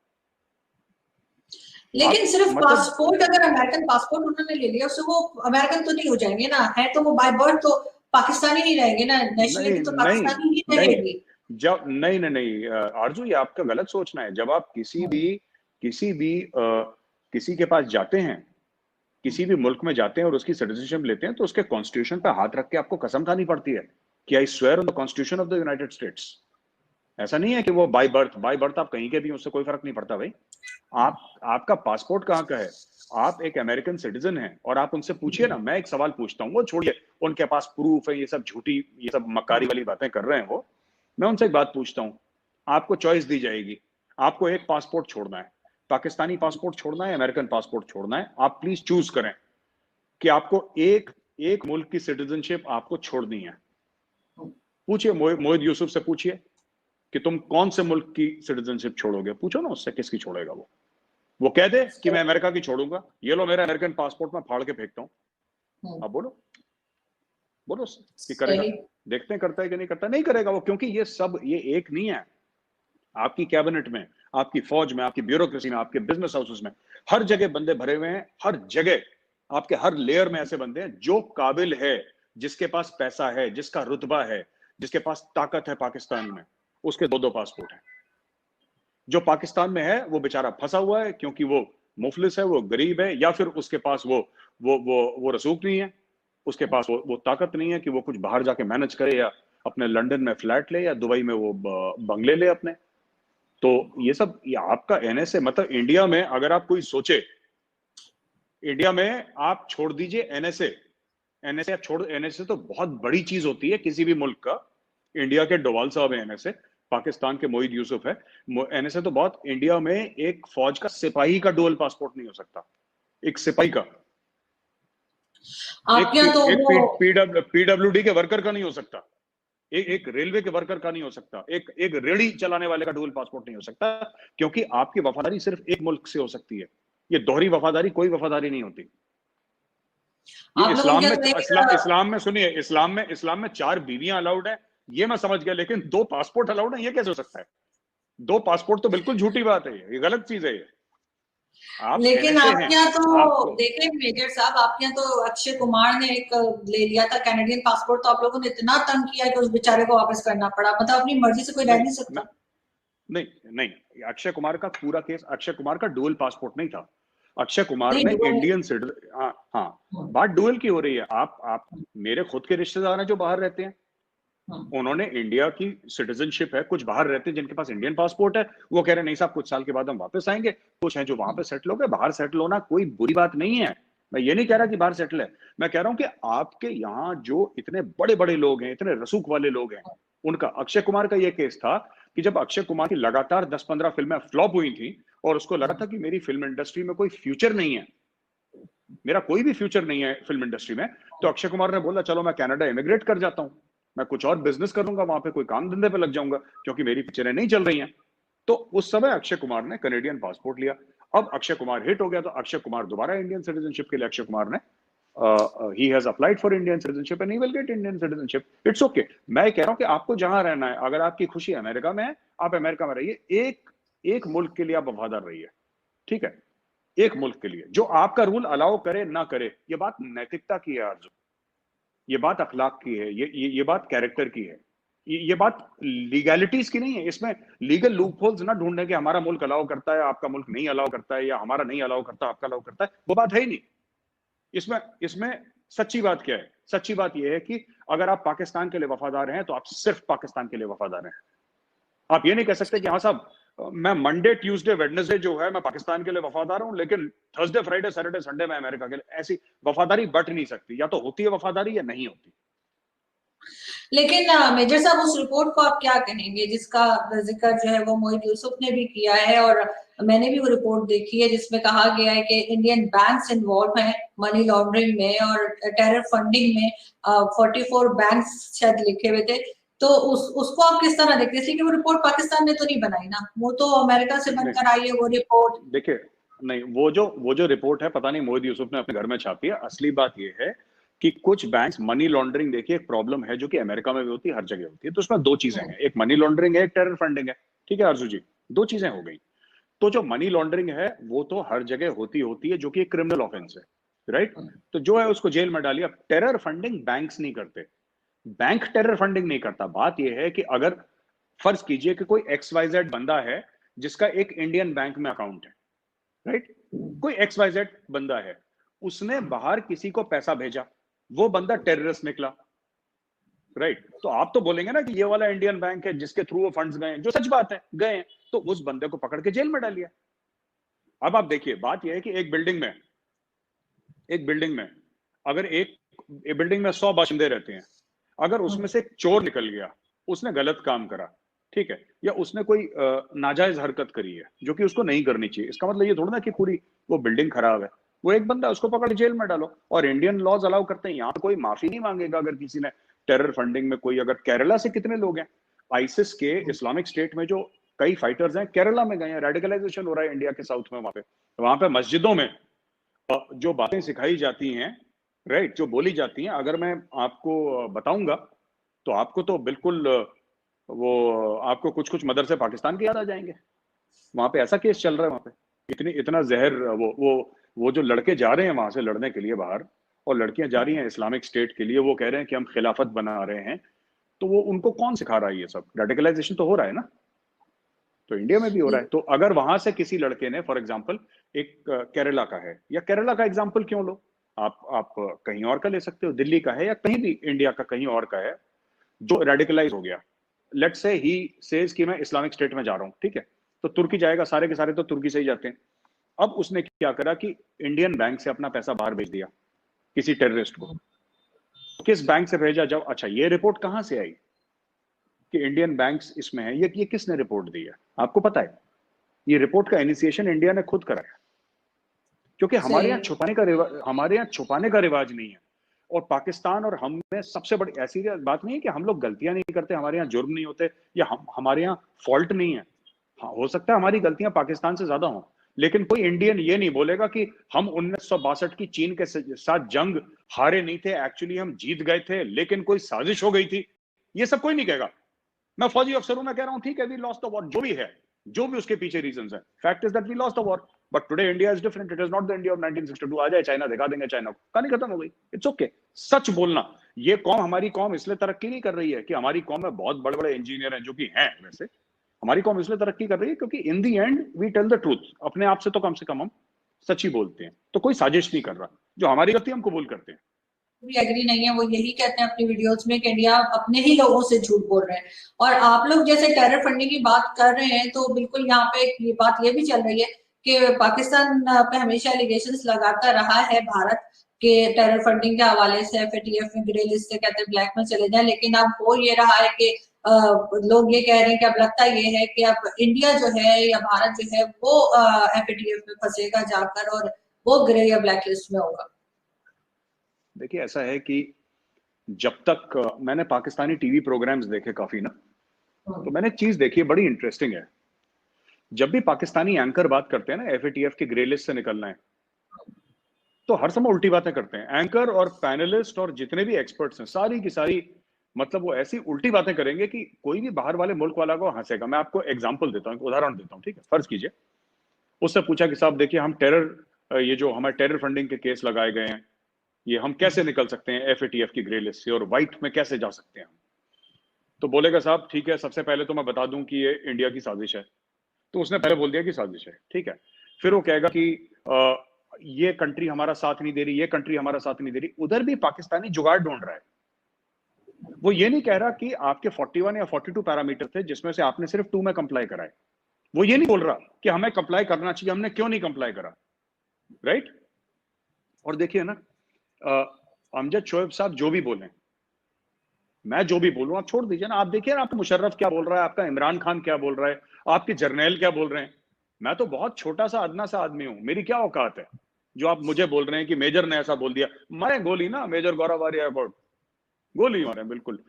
S2: लेकिन
S1: आप
S2: सिर्फ
S1: मतलब
S2: पासपोर्ट, अगर अमेरिकन पासपोर्ट उन्होंने ले लिया उससे वो अमेरिकन तो नहीं हो जाएंगे ना, है तो वो बाय बर्थ तो पाकिस्तानी ही रहेंगे ना,
S1: नहीं
S2: नेशनलिटी तो
S1: नहीं
S2: पाकिस्तानी ही
S1: नहीं,
S2: रहेगी।
S1: जब नहीं नहीं नहीं आरजू, ये आपका गलत सोचना है। जब आप किसी भी किसी के पास जाते हैं, किसी भी मुल्क में जाते हैं और उसकी सिटीजनशिप लेते हैं, तो उसके कॉन्स्टिट्यूशन पे हाथ रख के आपको कसम खानी पड़ती है कि I swear on the constitution of the United states. ऐसा नहीं है कि वो बाय बर्थ आप कहीं के भी, उससे कोई फर्क नहीं पड़ता भाई। आप, आपका पासपोर्ट कहाँ का है? आप एक अमेरिकन सिटीजन हैं, और आप उनसे पूछिए ना। मैं एक सवाल पूछता हूँ, वो छोड़िए उनके पास प्रूफ है, ये सब झूठी, ये सब मक्कारी वाली बातें कर रहे हैं वो। मैं उनसे एक बात पूछता हूँ, आपको चॉइस दी जाएगी, आपको एक पासपोर्ट छोड़ना है, पाकिस्तानी पासपोर्ट छोड़ना है, अमेरिकन पासपोर्ट छोड़ना है, आप प्लीज चूज करें कि आपको एक एक मुल्क की सिटीजनशिप आपको छोड़नी है। पूछिए मोहित यूसुफ से पूछिए कि तुम कौन से मुल्क की सिटीजनशिप छोड़ोगे, पूछो ना उससे किसकी छोड़ेगा वो कह दे कि मैं अमेरिका की छोड़ूंगा, ये लो मेरा अमेरिकन पासपोर्ट मैं फाड़ के फेंकता हूं। अब बोलो, बोलो कि करेगा?
S2: सही।
S1: देखते हैं करता है कि नहीं करता। नहीं करेगा वो, क्योंकि ये सब, ये एक नहीं है। आपकी कैबिनेट में, आपकी फौज में, आपकी ब्यूरोक्रेसी में, आपके बिजनेस हाउसेस में, हर जगह बंदे भरे हुए हैं, हर जगह आपके हर लेयर में ऐसे बंदे हैं जो काबिल है, जिसके पास पैसा है, जिसका रुतबा है, जिसके पास ताकत है पाकिस्तान में, उसके 2-2 पासपोर्ट हैं। जो पाकिस्तान में है वो बेचारा फंसा हुआ है क्योंकि वो मुफलिस है, वो गरीब है, या फिर उसके पास वो रसूख नहीं है, उसके पास वो ताकत नहीं है कि वो कुछ बाहर जाके मैनेज करे, या अपने लंदन में फ्लैट ले, या दुबई में वो बंगले ले अपने। तो ये सब, ये आपका एनएसए, मतलब इंडिया में अगर आप कोई सोचे, इंडिया में आप छोड़ दीजिए एनएसए, एनएसए आप छोड़, एनएसए तो बहुत बड़ी चीज होती है किसी भी मुल्क का। इंडिया के डोवाल साहब है एनएसए, पाकिस्तान के मोहित यूसुफ है एनएसए, तो बहुत, इंडिया में एक फौज का सिपाही का डुअल पासपोर्ट नहीं हो सकता, एक सिपाही का,
S2: आप यहाँ तो
S1: एक
S2: वो
S1: पीडब्ल्यूडी के वर्कर का नहीं हो सकता, एक रेलवे के वर्कर का नहीं हो सकता, एक रेडी चलाने वाले का डुअल पासपोर्ट नहीं हो सकता, क्योंकि आपकी वफादारी सिर्फ एक मुल्क से हो सकती है। ये दोहरी वफादारी कोई वफादारी नहीं होती। ये
S2: आप लोगों
S1: इस्लाम
S2: क्या
S1: में,
S2: तो
S1: इस्लाम में सुनिए, इस्लाम में 4 बीवियां अलाउड है, ये मैं समझ गया, लेकिन 2 पासपोर्ट अलाउड है, ये कैसे हो सकता है? 2 पासपोर्ट तो बिल्कुल झूठी बात है, ये गलत चीज है ये। आप
S2: लेकिन
S1: कहते
S2: आपके
S1: हैं
S2: यहाँ तो
S1: आपको,
S2: देखे मेजर साहब, आपके यहाँ तो अक्षय कुमार ने एक ले लिया था कैनेडियन पासपोर्ट, तो आप लोगों ने इतना तंग किया कि उस बेचारे को वापस करना पड़ा। मतलब अपनी मर्जी से कोई रह
S1: नहीं
S2: नहीं
S1: मैं
S2: सकता।
S1: नहीं नहीं, अक्षय कुमार का पूरा केस, अक्षय कुमार का डुअल पासपोर्ट नहीं था। अक्षय कुमार
S2: नहीं
S1: ने
S2: डुअल।
S1: इंडियन सिटीजन, हाँ हाँ, बात डुअल की हो रही है। आप मेरे खुद के रिश्तेदार हैं जो बाहर रहते हैं, उन्होंने इंडिया की सिटीजनशिप है, कुछ बाहर रहते हैं जिनके पास इंडियन पासपोर्ट है, वो कह रहे हैं नहीं साहब कुछ साल के बाद हम वापस आएंगे। कुछ हैं जो वहां पे सेटल हो गए। बाहर सेटल होना कोई बुरी बात नहीं है, मैं ये नहीं कह रहा कि बाहर सेटल है। मैं कह रहा हूं कि आपके यहाँ जो इतने बड़े बड़े लोग हैं, इतने रसूख वाले लोग हैं, उनका, अक्षय कुमार का ये केस था कि जब अक्षय कुमार की लगातार 10-15 फिल्में फ्लॉप हुई थी और उसको लगा था कि मेरी फिल्म इंडस्ट्री में कोई फ्यूचर नहीं है, मेरा कोई भी फ्यूचर नहीं है फिल्म इंडस्ट्री में, तो अक्षय कुमार ने बोला चलो मैं कनाडा इमिग्रेट कर जाता हूं, मैं कुछ और बिजनेस करूंगा वहां पे, कोई काम धंधे पे लग जाऊंगा क्योंकि मेरी पिक्चरें नहीं चल रही हैं। तो उस समय अक्षय कुमार ने कनेडियन पासपोर्ट लिया। अब अक्षय कुमार हिट हो गया तो अक्षय कुमार दोबारा इंडियन सिटीजनशिप के लिए अक्षय कुमार ने he has applied for Indian citizenship and he will get Indian citizenship. It's okay. मैं कह रहा हूं कि आपको जहां रहना है, अगर आपकी खुशी अमेरिका में है, आप अमेरिका में रहिए। एक एक मुल्क के लिए आप वफादार रहिए, ठीक है? एक मुल्क के लिए जो आपका रूल अलाउ करे ना करे, ये बात नैतिकता की है आरजू, ये बात अखलाक की है, ये बात कैरेक्टर की है, ये बात लीगैलिटीज की नहीं है। इसमें लीगल लूपहोल्स ना ढूंढने के हमारा मुल्क अलाउ करता है, आपका मुल्क नहीं अलाउ करता है, या हमारा नहीं अलाउ करता आपका अलाउ करता है, वो बात है ही नहीं। इसमें इसमें सच्ची बात क्या है? सच्ची बात यह है कि अगर आप पाकिस्तान के लिए वफादार हैं तो आप सिर्फ पाकिस्तान के लिए वफादार हैं। आप ये नहीं कह सकते कि हाँ साहब मैं मंडे ट्यूसडे वेडनेसडे जो है मैं पाकिस्तान के लिए वफादार हूं, लेकिन थर्सडे फ्राइडे सैटरडे संडे मैं अमेरिका के लिए। ऐसी वफादारी बट नहीं सकती, या तो होती है वफादारी या नहीं होती।
S2: लेकिन मेजर साहब, उस रिपोर्ट को आप क्या कहेंगे जिसका जिक्र जो है वो मोहित यूसुफ ने भी किया है, और मैंने भी वो रिपोर्ट देखी है जिसमें कहा गया है कि इंडियन बैंक्स इन्वॉल्व हैं मनी लॉन्ड्रिंग में और टेरर फंडिंग में। 44 बैंक्स शायद लिखे हुए थे। तो उसको आप किस तरह देखते हैं? इसलिए कि वो रिपोर्ट पाकिस्तान ने तो नहीं बनाई ना, वो तो अमेरिका से
S1: नहीं
S2: बनकर आई है वो रिपोर्ट।
S1: देखिए, नहीं, वो जो रिपोर्ट है पता नहीं मोहित यूसुफ ने अपने घर में छापी है। असली बात यह है कि कुछ बैंक्स, मनी लॉन्ड्रिंग देखिए एक प्रॉब्लम है जो कि अमेरिका में भी होती है, हर जगह होती है। तो उसमें दो चीजें हैं, एक मनी लॉन्ड्रिंग है, एक टेरर फंडिंग है। ठीक है आरजू जी, दो चीजें हो गई। तो जो मनी लॉन्ड्रिंग है वो तो हर जगह होती होती है, जो कि एक क्रिमिनल ऑफेंस है, राइट? तो जो है उसको जेल में डालिए। अब टेरर फंडिंग बैंक्स नहीं करते, बैंक टेरर फंडिंग नहीं करता। बात यह है कि अगर फर्ज कीजिए कि कोई XYZ बंदा है जिसका एक इंडियन बैंक में अकाउंट है, राइट? कोई XYZ बंदा है, उसने बाहर किसी को पैसा भेजा, वो बंदा टेररिस्ट निकला, राइट? तो आप तो बोलेंगे ना कि ये वाला इंडियन बैंक है जिसके थ्रू वो फंड्स गए, जो सच बात है, गए। तो उस बंदे को पकड़ के जेल में डालिए। अब आप देखिए, बात यह है कि एक बिल्डिंग में अगर एक बिल्डिंग में 100 बाशिंदे रहते हैं, अगर उसमें से एक चोर निकल गया, उसने गलत काम करा, ठीक है, या उसने कोई नाजायज हरकत करी है जो कि उसको नहीं करनी चाहिए, इसका मतलब ये थोड़ा ना कि पूरी वो बिल्डिंग खराब है। वो एक बंदा, उसको पकड़ जेल में डालो। और इंडियन लॉज अलाउ करते हैं, यहाँ कोई माफी नहीं मांगेगा अगर किसी ने टेरर फंडिंग में कोई, अगर केरला से कितने लोग हैं आईसिस के, इस्लामिक स्टेट में जो कई फाइटर्स हैं केरला में गए हैं, रेडिकलाइजेशन हो रहा है इंडिया के साउथ में, वहां पे मस्जिदों में जो बातें सिखाई जाती हैं, राइट, जो बोली जाती हैं, अगर मैं आपको बताऊंगा तो आपको तो बिल्कुल वो आपको कुछ कुछ मदरसे पाकिस्तान के याद आ जाएंगे। वहां पे ऐसा केस चल रहा है, वहां पे इतना जहर, वो जो लड़के जा रहे हैं वहां से लड़ने के लिए बाहर, और लड़कियां जा रही हैं इस्लामिक स्टेट के लिए, वो कह रहे हैं कि हम खिलाफत बना रहे हैं। तो वो उनको कौन सिखा रहा है? ये सब रेडिकलाइजेशन तो हो रहा है ना, तो इंडिया में भी हो रहा है। तो अगर वहां से किसी लड़के ने, फॉर एग्जांपल, एक केरला का है, या केरला का एग्जांपल क्यों लो, आप कहीं और का ले सकते हो, दिल्ली का है या कहीं भी इंडिया का कहीं और का है, जो रेडिकलाइज हो गया, लेट्स से ही सेज कि मैं इस्लामिक स्टेट में जा रहा हूं, ठीक है, तो तुर्की जाएगा, सारे के सारे तो तुर्की से ही जाते हैं। अब उसने क्या करा कि इंडियन बैंक से अपना पैसा बाहर भेज दिया किसी टेररिस्ट को। किस बैंक से भेजा? जब, अच्छा, ये रिपोर्ट कहां से आई कि इंडियन बैंक्स इसमें है? ये किसने रिपोर्ट दी है? आपको पता है? ये रिपोर्ट का इनिशिएशन इंडिया ने खुद कराया, क्योंकि हमारे यहाँ छुपाने का रिवाज नहीं है। और पाकिस्तान और हम में सबसे बड़ी ऐसी बात नहीं है कि हम लोग गलतियां नहीं करते, हमारे यहाँ जुर्म नहीं होते, या हमारे यहाँ फॉल्ट नहीं है। हाँ, हो सकता है हमारी गलतियां पाकिस्तान से ज्यादा हों, लेकिन कोई इंडियन ये नहीं बोलेगा कि हम 1962 की चीन के साथ जंग हारे नहीं थे, एक्चुअली हम जीत गए थे, लेकिन कोई साजिश हो गई थी। ये सब कोई नहीं कहेगा। मैं फौजी अफसर हूं, मैं कह रहा हूं ठीक है, वी लॉस्ट द वॉर, जो भी है, जो भी उसके पीछे रीजंस हैं। Fact is that we lost the war, but today India is different, it is not the India of 1962। आ जाए चाइना, दिखा देंगे चाइना को, कहानी खत्म हो गई। इट्स ओके सच बोलना। ये कौम, हमारी कौम इसलिए तरक्की नहीं कर रही है कि हमारी कौम में बहुत बड़े बड़े इंजीनियर हैं, जो कि हैं वैसे। हमारी कौम इसलिए तरक्की कर रही है क्योंकि in the end we tell the truth. अपने आप से तो कम हम सच ही बोलते हैं। तो कोई साजिश नहीं कर रहा, जो हमारी गलती हम कबूल करते हैं।
S2: भी एग्री नहीं है, वो यही कहते हैं अपनी वीडियोस में कि इंडिया अपने ही लोगों से झूठ बोल रहे हैं। और आप लोग जैसे टेरर फंडिंग की बात कर रहे हैं, तो बिल्कुल यहाँ पे ये बात ये भी चल रही है कि पाकिस्तान पे हमेशा एलिगेशंस लगाता रहा है भारत के टेरर फंडिंग के हवाले से, FATF में ग्रे लिस्ट से कहते हैं ब्लैक में चले जाए। लेकिन अब हो ये रहा है कि लोग ये कह रहे हैं कि अब लगता ये है कि अब इंडिया जो है या भारत जो है वो FATF में फंसेगा जाकर, और वो ग्रे या ब्लैक लिस्ट में होगा।
S1: देखिए ऐसा है कि जब तक मैंने पाकिस्तानी टीवी प्रोग्राम्स देखे काफी ना, तो मैंने एक चीज देखी है, बड़ी इंटरेस्टिंग है। जब भी पाकिस्तानी एंकर बात करते हैं ना FATF के ग्रे लिस्ट से निकलना है, तो हर समय उल्टी बातें करते हैं। एंकर और पैनलिस्ट और जितने भी एक्सपर्ट्स हैं, सारी की सारी मतलब वो ऐसी उल्टी बातें करेंगे कि कोई भी बाहर वाले मुल्क वाला को हंसेगा। मैं आपको एग्जांपल देता हूँ, उदाहरण देता हूँ, ठीक है। फर्ज कीजिए उससे पूछा कि साहब देखिए हम टेरर, ये जो हमारे टेरर फंडिंग के केस लगाए गए हैं, ये हम कैसे निकल सकते हैं FATF की ग्रे लिस्ट से और व्हाइट में कैसे जा सकते हैं हम। तो बोलेगा साहब ठीक है, सबसे पहले तो मैं बता दूं कि ये इंडिया की साजिश है। तो उसने पहले बोल दिया कि साजिश है, ठीक है। फिर वो कहेगा कि ये कंट्री हमारा साथ नहीं दे रही, ये कंट्री हमारा साथ नहीं दे रही। उधर भी पाकिस्तानी जुगाड़ ढूंढ रहा है। वो ये नहीं कह रहा कि आपके 41 या 42 पैरामीटर थे जिसमें से आपने सिर्फ 2 में कंप्लाई करा है। वो ये नहीं बोल रहा कि हमें कंप्लाई करना चाहिए, हमने क्यों नहीं कंप्लाई करा, राइट। और देखिए ना, अमजद शोएब साहब जो भी बोले, मैं जो भी बोलूं आप छोड़ दीजिए ना। आप देखिए ना, आपका मुशर्रफ क्या बोल रहा है, आपका इमरान खान क्या बोल रहा है, आपके जर्नैल क्या बोल रहे हैं। मैं तो बहुत छोटा सा अदना सा आदमी हूं, मेरी क्या औकात है जो आप मुझे बोल रहे हैं कि मेजर ने ऐसा बोल दिया। मारे गोली ना मेजर गौरव आर्य अबाउट, गोली मारे, बिल्कुल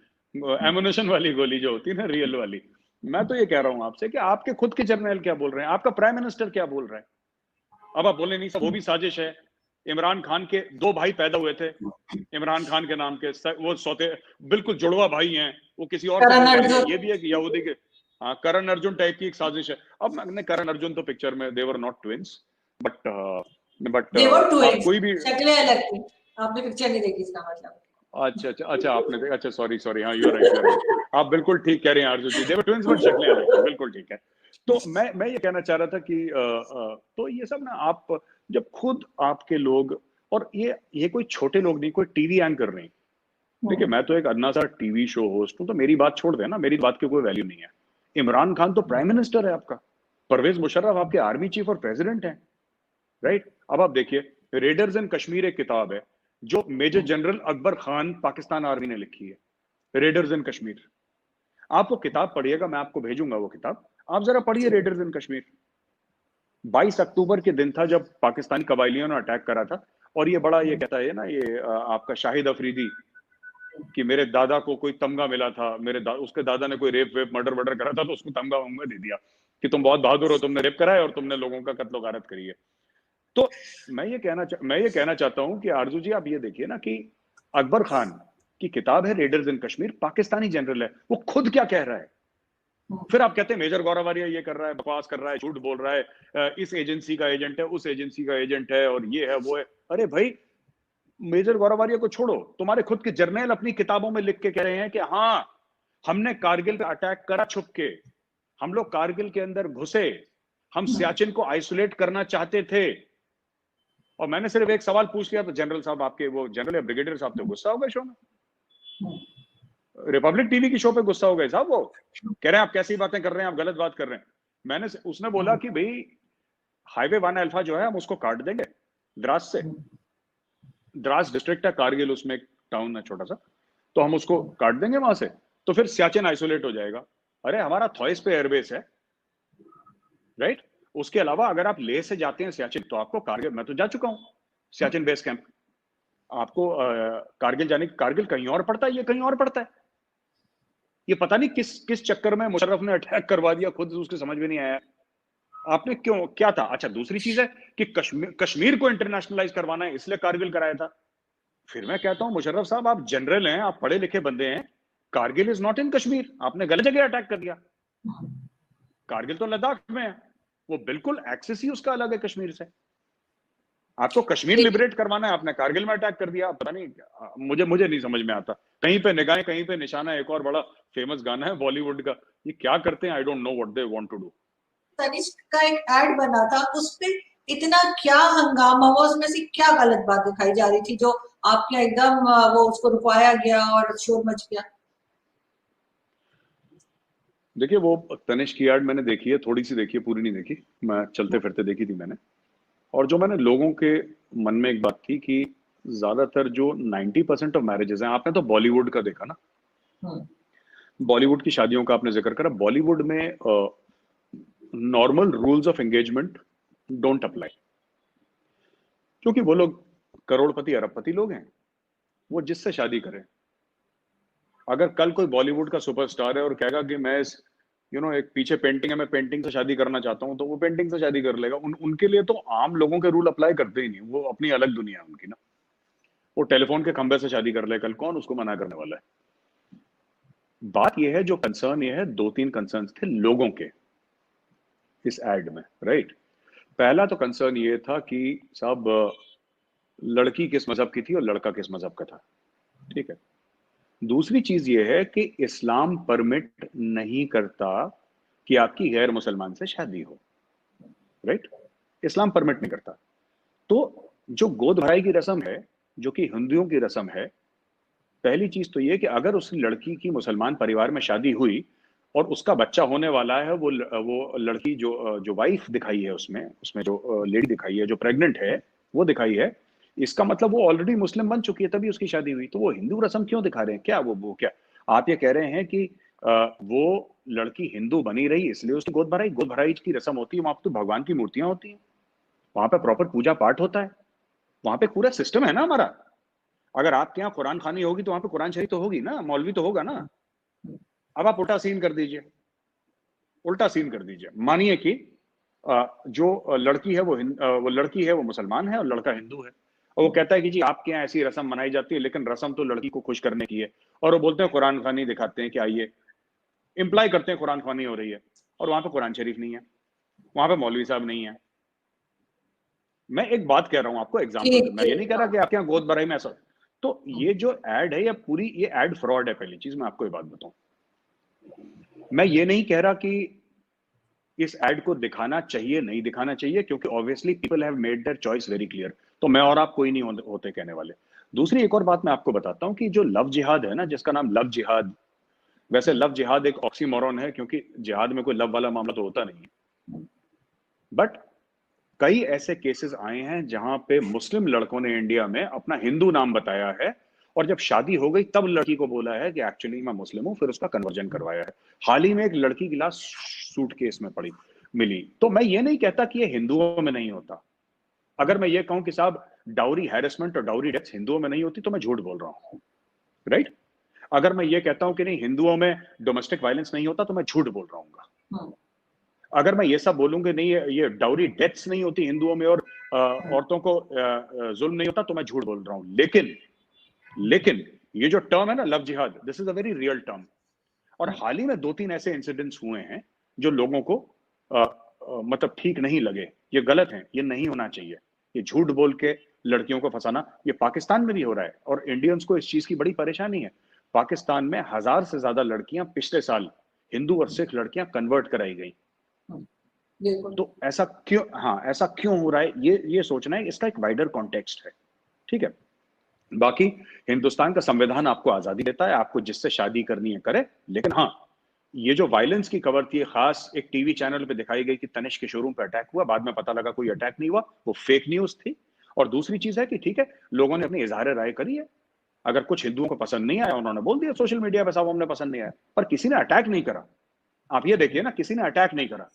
S1: एमुनेशन वाली गोली जो होती है ना, रियल वाली। मैं तो ये कह रहा हूं आपसे कि आपके खुद के जर्नैल क्या बोल रहे हैं, आपका प्राइम मिनिस्टर क्या बोल रहा है। अब आप बोले नहीं सब वो भी साजिश है। इमरान खान के 2 भाई पैदा हुए थे इमरान खान के नाम के, वो सौते बिल्कुल जुड़वा भाई हैं, वो किसी और को, ये भी एक यहूदी के, हाँ करण अर्जुन टाइप की एक साजिश है। अब मैंने करण अर्जुन तो पिक्चर में देवर नॉट ट्विंस, बट कोई भी
S2: शक्लें अलग थी। आपने पिक्चर नहीं देखी इसका मतलब।
S1: अच्छा आपने देखा, अच्छा सॉरी हाँ, यू आर राइट, आप बिल्कुल ठीक कह रहे हैं अर्जुन जी, देवर ट्विंस बट शक्लें अलग थी, बिल्कुल ठीक है। तो मैं ये कहना चाह रहा था कि तो ये सब ना, आप जब खुद आपके लोग, और ये कोई छोटे लोग नहीं, कोई टीवी एंकर नहीं। देखिए मैं तो एक अन्ना सा टीवी शो होस्ट हूं, तो मेरी बात छोड़ देना, मेरी बात की कोई वैल्यू नहीं है। इमरान खान तो प्राइम मिनिस्टर है आपका, परवेज मुशर्रफ आपके आर्मी चीफ और प्रेसिडेंट हैं, राइट। अब आप देखिए, रेडर्स इन कश्मीर एक किताब है जो major general Akbar Khan Pakistan army ने लिखी है, रेडर्स इन कश्मीर। आप वो किताब पढ़िएगा, मैं आपको भेजूंगा वो किताब, आप जरा पढ़िए रेडर्स इन कश्मीर। 22 अक्टूबर के दिन था जब पाकिस्तानी कबायलियों ने अटैक करा था। और ये बड़ा ये कहता है ना, ये आपका शाहिद अफरीदी, कि मेरे दादा को कोई तमगा मिला था, उसके दादा ने कोई रेप वेप मर्डर करा था, तो उसको तमगा वमगा दे दिया कि तुम बहुत बहादुर हो, तुमने रेप करा है और तुमने लोगों का कत्लो गारत करी है। तो मैं ये कहना चाहता हूं कि आरजू जी, आप ये देखिए ना कि अकबर खान की किताब है रेडर्स इन कश्मीर, पाकिस्तानी जनरल है, वो खुद क्या कह रहा है। फिर आप कहते हैं मेजर गौरव आर्य ये कर रहा है, बकवास कर रहा है, झूठ बोल रहा है, इस एजेंसी का एजेंट है, उस एजेंसी का एजेंट है, और ये है वो है। अरे भाई, मेजर गौरव आर्य को छोड़ो, तुम्हारे खुद के जर्नैल अपनी किताबों में लिख के कह रहे हैं कि हाँ हमने कारगिल पे अटैक करा छुप के, हम लोग कारगिल के अंदर घुसे, हम सियाचिन को आइसोलेट करना चाहते थे। और मैंने सिर्फ एक सवाल पूछ लिया तो जनरल साहब, आपके वो जनरल या ब्रिगेडियर साहब, तो गुस्सा हो गए शो में, रिपब्लिक टीवी की शो पे गुस्सा हो गए साहब। वो कह रहे हैं आप कैसी बातें कर रहे हैं, आप गलत बात कर रहे हैं। उसने बोला कि भाई हाईवे 1 अल्फा जो है हम उसको काट देंगे द्रास से, द्रास डिस्ट्रिक्ट है कारगिल, उसमें एक टाउन है छोटा सा, तो हम उसको काट देंगे वहां से, तो फिर सियाचिन आइसोलेट हो जाएगा। अरे हमारा थॉइस पे एयरबेस है, राइट। उसके अलावा अगर आप लेह से जाते हैं सियाचिन, तो आपको कारगिल, मैं तो जा चुका हूं सियाचिन बेस कैंप, आपको कारगिल जाने, कारगिल कहीं और पड़ता है, ये कहीं और पड़ता है। ये पता नहीं किस चक्कर में मुशर्रफ ने अटैक करवा दिया, खुद उसके समझ में नहीं आया आपने क्यों, क्या था। अच्छा दूसरी चीज है कि कश्मीर को इंटरनेशनलाइज करवाना है, इसलिए कारगिल कराया था। फिर मैं कहता हूं मुशर्रफ साहब, आप जनरल हैं, आप पढ़े लिखे बंदे हैं, Kargil is not in Kashmir, आपने गलत जगह अटैक कर दिया। कारगिल तो लद्दाख में है, वो बिल्कुल एक्सेस ही उसका अलग है कश्मीर से। आपको कश्मीर लिबरेट करवाना है, आपने कारगिल में अटैक कर दिया। पता नहीं, मुझे नहीं समझ में आता। कहीं पे निगाहें कहीं पे निशाना। एक और बड़ा फेमस गाना है बॉलीवुड का, ये क्या करते हैं, I don't know what they want to do.
S2: Tanishq का एक ऐड बना था, उस पे इतना क्या हंगामा हुआ, उसमें से क्या गलत बात दिखाई जा रही थी जो आपके एकदम वो उसको रुकवाया गया और शोर मच गया?
S1: देखिए, वो तनिष्क की ऐड मैंने देखी है, थोड़ी सी देखी है, पूरी नहीं देखी। मैं चलते फिरते देखी थी मैंने। और जो मैंने लोगों के मन में एक बात थी कि ज्यादातर जो 90% ऑफ मैरिजेस हैं, आपने तो बॉलीवुड का देखा ना, बॉलीवुड की शादियों का आपने जिक्र करा। बॉलीवुड में normal rules of engagement don't apply, क्योंकि वो लोग करोड़पति अरबपति लोग हैं, वो जिससे शादी करें। अगर कल कोई बॉलीवुड का सुपरस्टार है और कहेगा कि मैं इस एक पीछे पेंटिंग है, मैं पेंटिंग से शादी करना चाहता हूं, तो वो पेंटिंग से शादी कर लेगा। उनके लिए तो आम लोगों के रूल अप्लाई करते ही नहीं, वो अपनी अलग दुनिया है उनकी ना। वो टेलीफोन के खंबे से शादी कर ले कल, कौन उसको मना करने वाला है? बात यह है, जो कंसर्न ये है, 2-3 कंसर्न थे लोगों के इस एड में, राइट। पहला तो कंसर्न ये था कि साहब, लड़की किस मजहब की थी और लड़का किस मजहब का था, ठीक है। दूसरी चीज ये है कि इस्लाम परमिट नहीं करता कि आपकी गैर मुसलमान से शादी हो, राइट। इस्लाम परमिट नहीं करता। तो जो गोद भराई की रस्म है, जो कि हिंदुओं की रस्म है, पहली चीज तो ये कि अगर उस लड़की की मुसलमान परिवार में शादी हुई और उसका बच्चा होने वाला है, वो लड़की जो वाइफ दिखाई है उसमें जो लेडी दिखाई है, जो प्रेग्नेंट है, वो दिखाई है, इसका मतलब वो ऑलरेडी मुस्लिम बन चुकी है, तभी उसकी शादी हुई। तो वो हिंदू रस्म क्यों दिखा रहे हैं? क्या वो क्या आप ये कह रहे हैं कि वो लड़की हिंदू बनी रही इसलिए उसकी गोद भराई? गोद भराई की रस्म होती है, वहां पर तो भगवान की मूर्तियां होती हैं, वहां पर प्रॉपर पूजा पाठ होता है, वहां पे पूरा सिस्टम है ना हमारा। अगर आपके यहाँ कुरान खानी होगी तो वहां पे कुरान शरीफ तो होगी ना, मौलवी तो होगा ना। अब आप उल्टा सीन कर दीजिए, उल्टा सीन कर दीजिए। मानिए कि जो लड़की है वो लड़की है, वो मुसलमान है और लड़का हिंदू है, और वो कहता है कि जी आपके यहाँ ऐसी रस्म मनाई जाती है, लेकिन रस्म तो लड़की को खुश करने की है। और वो बोलते हैं कुरान खानी दिखाते हैं कि आइए, इंप्लाई करते हैं कुरान खानी हो रही है, और वहां पे कुरान शरीफ नहीं है, वहां पे मौलवी साहब नहीं है। मैं एक बात कह रहा हूं आपको एग्जांपल पे, मैं ये नहीं कह रहा कि आपके यहाँ गोद भराई में ऐसा। तो ये जो एड है, ये एड फ्रॉड है। पहली चीज मैं आपको ये बात बताऊं, मैं ये नहीं कह रहा कि इस एड को दिखाना चाहिए नहीं दिखाना चाहिए, क्योंकि obviously people have made their choice very clear. तो मैं और आप कोई नहीं होते कहने वाले। दूसरी एक और बात मैं आपको बताता हूं कि जो लव जिहाद है ना, जिसका नाम लव जिहाद, वैसे लव जिहाद एक ऑक्सीमोरन है, क्योंकि जिहाद में कोई लव वाला मामला तो होता नहीं है। बट कई ऐसे केसेस आए हैं जहां पे मुस्लिम लड़कों ने इंडिया में अपना हिंदू नाम बताया है, और जब शादी हो गई तब लड़की को बोला है कि एक्चुअली मैं मुस्लिम हूं, फिर उसका कन्वर्जन करवाया है। हाल ही में एक लड़की की लाश सूटकेस में पड़ी मिली। तो मैं ये नहीं कहता कि ये हिंदुओं में नहीं होता। अगर मैं ये कहूं कि साहब डाउरी हैरेसमेंट और डाउरी डेथ्स हिंदुओं में नहीं होती, तो मैं झूठ बोल रहा हूं, राइट। अगर मैं ये कहता हूं कि नहीं हिंदुओं में डोमेस्टिक वायलेंस नहीं होता, तो मैं झूठ बोल रहा हूँ। अगर मैं ये सब बोलूंगा नहीं ये डाउरी डेथ्स नहीं होती हिंदुओं में और औरतों को जुल्म नहीं होता, तो मैं झूठ बोल रहा हूं। लेकिन ये जो टर्म है ना लव जिहाद, this is a very real term. और हाल ही में 2-3 ऐसे इंसिडेंट्स हुए हैं जो लोगों को मतलब ठीक नहीं लगे। ये गलत है, ये नहीं होना चाहिए। ये झूठ बोल के लड़कियों को फंसाना, ये पाकिस्तान में भी हो रहा है, और इंडियंस को इस चीज की बड़ी परेशानी है। पाकिस्तान में 1000 से ज्यादा लड़कियां पिछले साल, हिंदू और सिख लड़कियां कन्वर्ट कराई गई। तो ऐसा क्यों, हाँ ऐसा क्यों हो रहा है, ये सोचना है। इसका एक वाइडर कॉन्टेक्स्ट है, ठीक है। बाकी हिंदुस्तान का संविधान आपको आजादी देता है, आपको जिससे शादी करनी है करे। लेकिन हाँ, ये जो वायलेंस की खबर थी, खास एक टीवी चैनल पे दिखाई गई कि तनिष्क के शोरूम पे अटैक हुआ, बाद में पता लगा कोई अटैक नहीं हुआ, वो फेक न्यूज थी। और दूसरी चीज है कि ठीक है, लोगों ने अपनी इजहार राय करी है। अगर कुछ हिंदुओं को पसंद नहीं आया, उन्होंने बोल दिया सोशल मीडिया पे, साहब हमने पसंद नहीं आया, पर किसी ने अटैक नहीं करा। आप ये देखिए ना, किसी ने अटैक नहीं करा।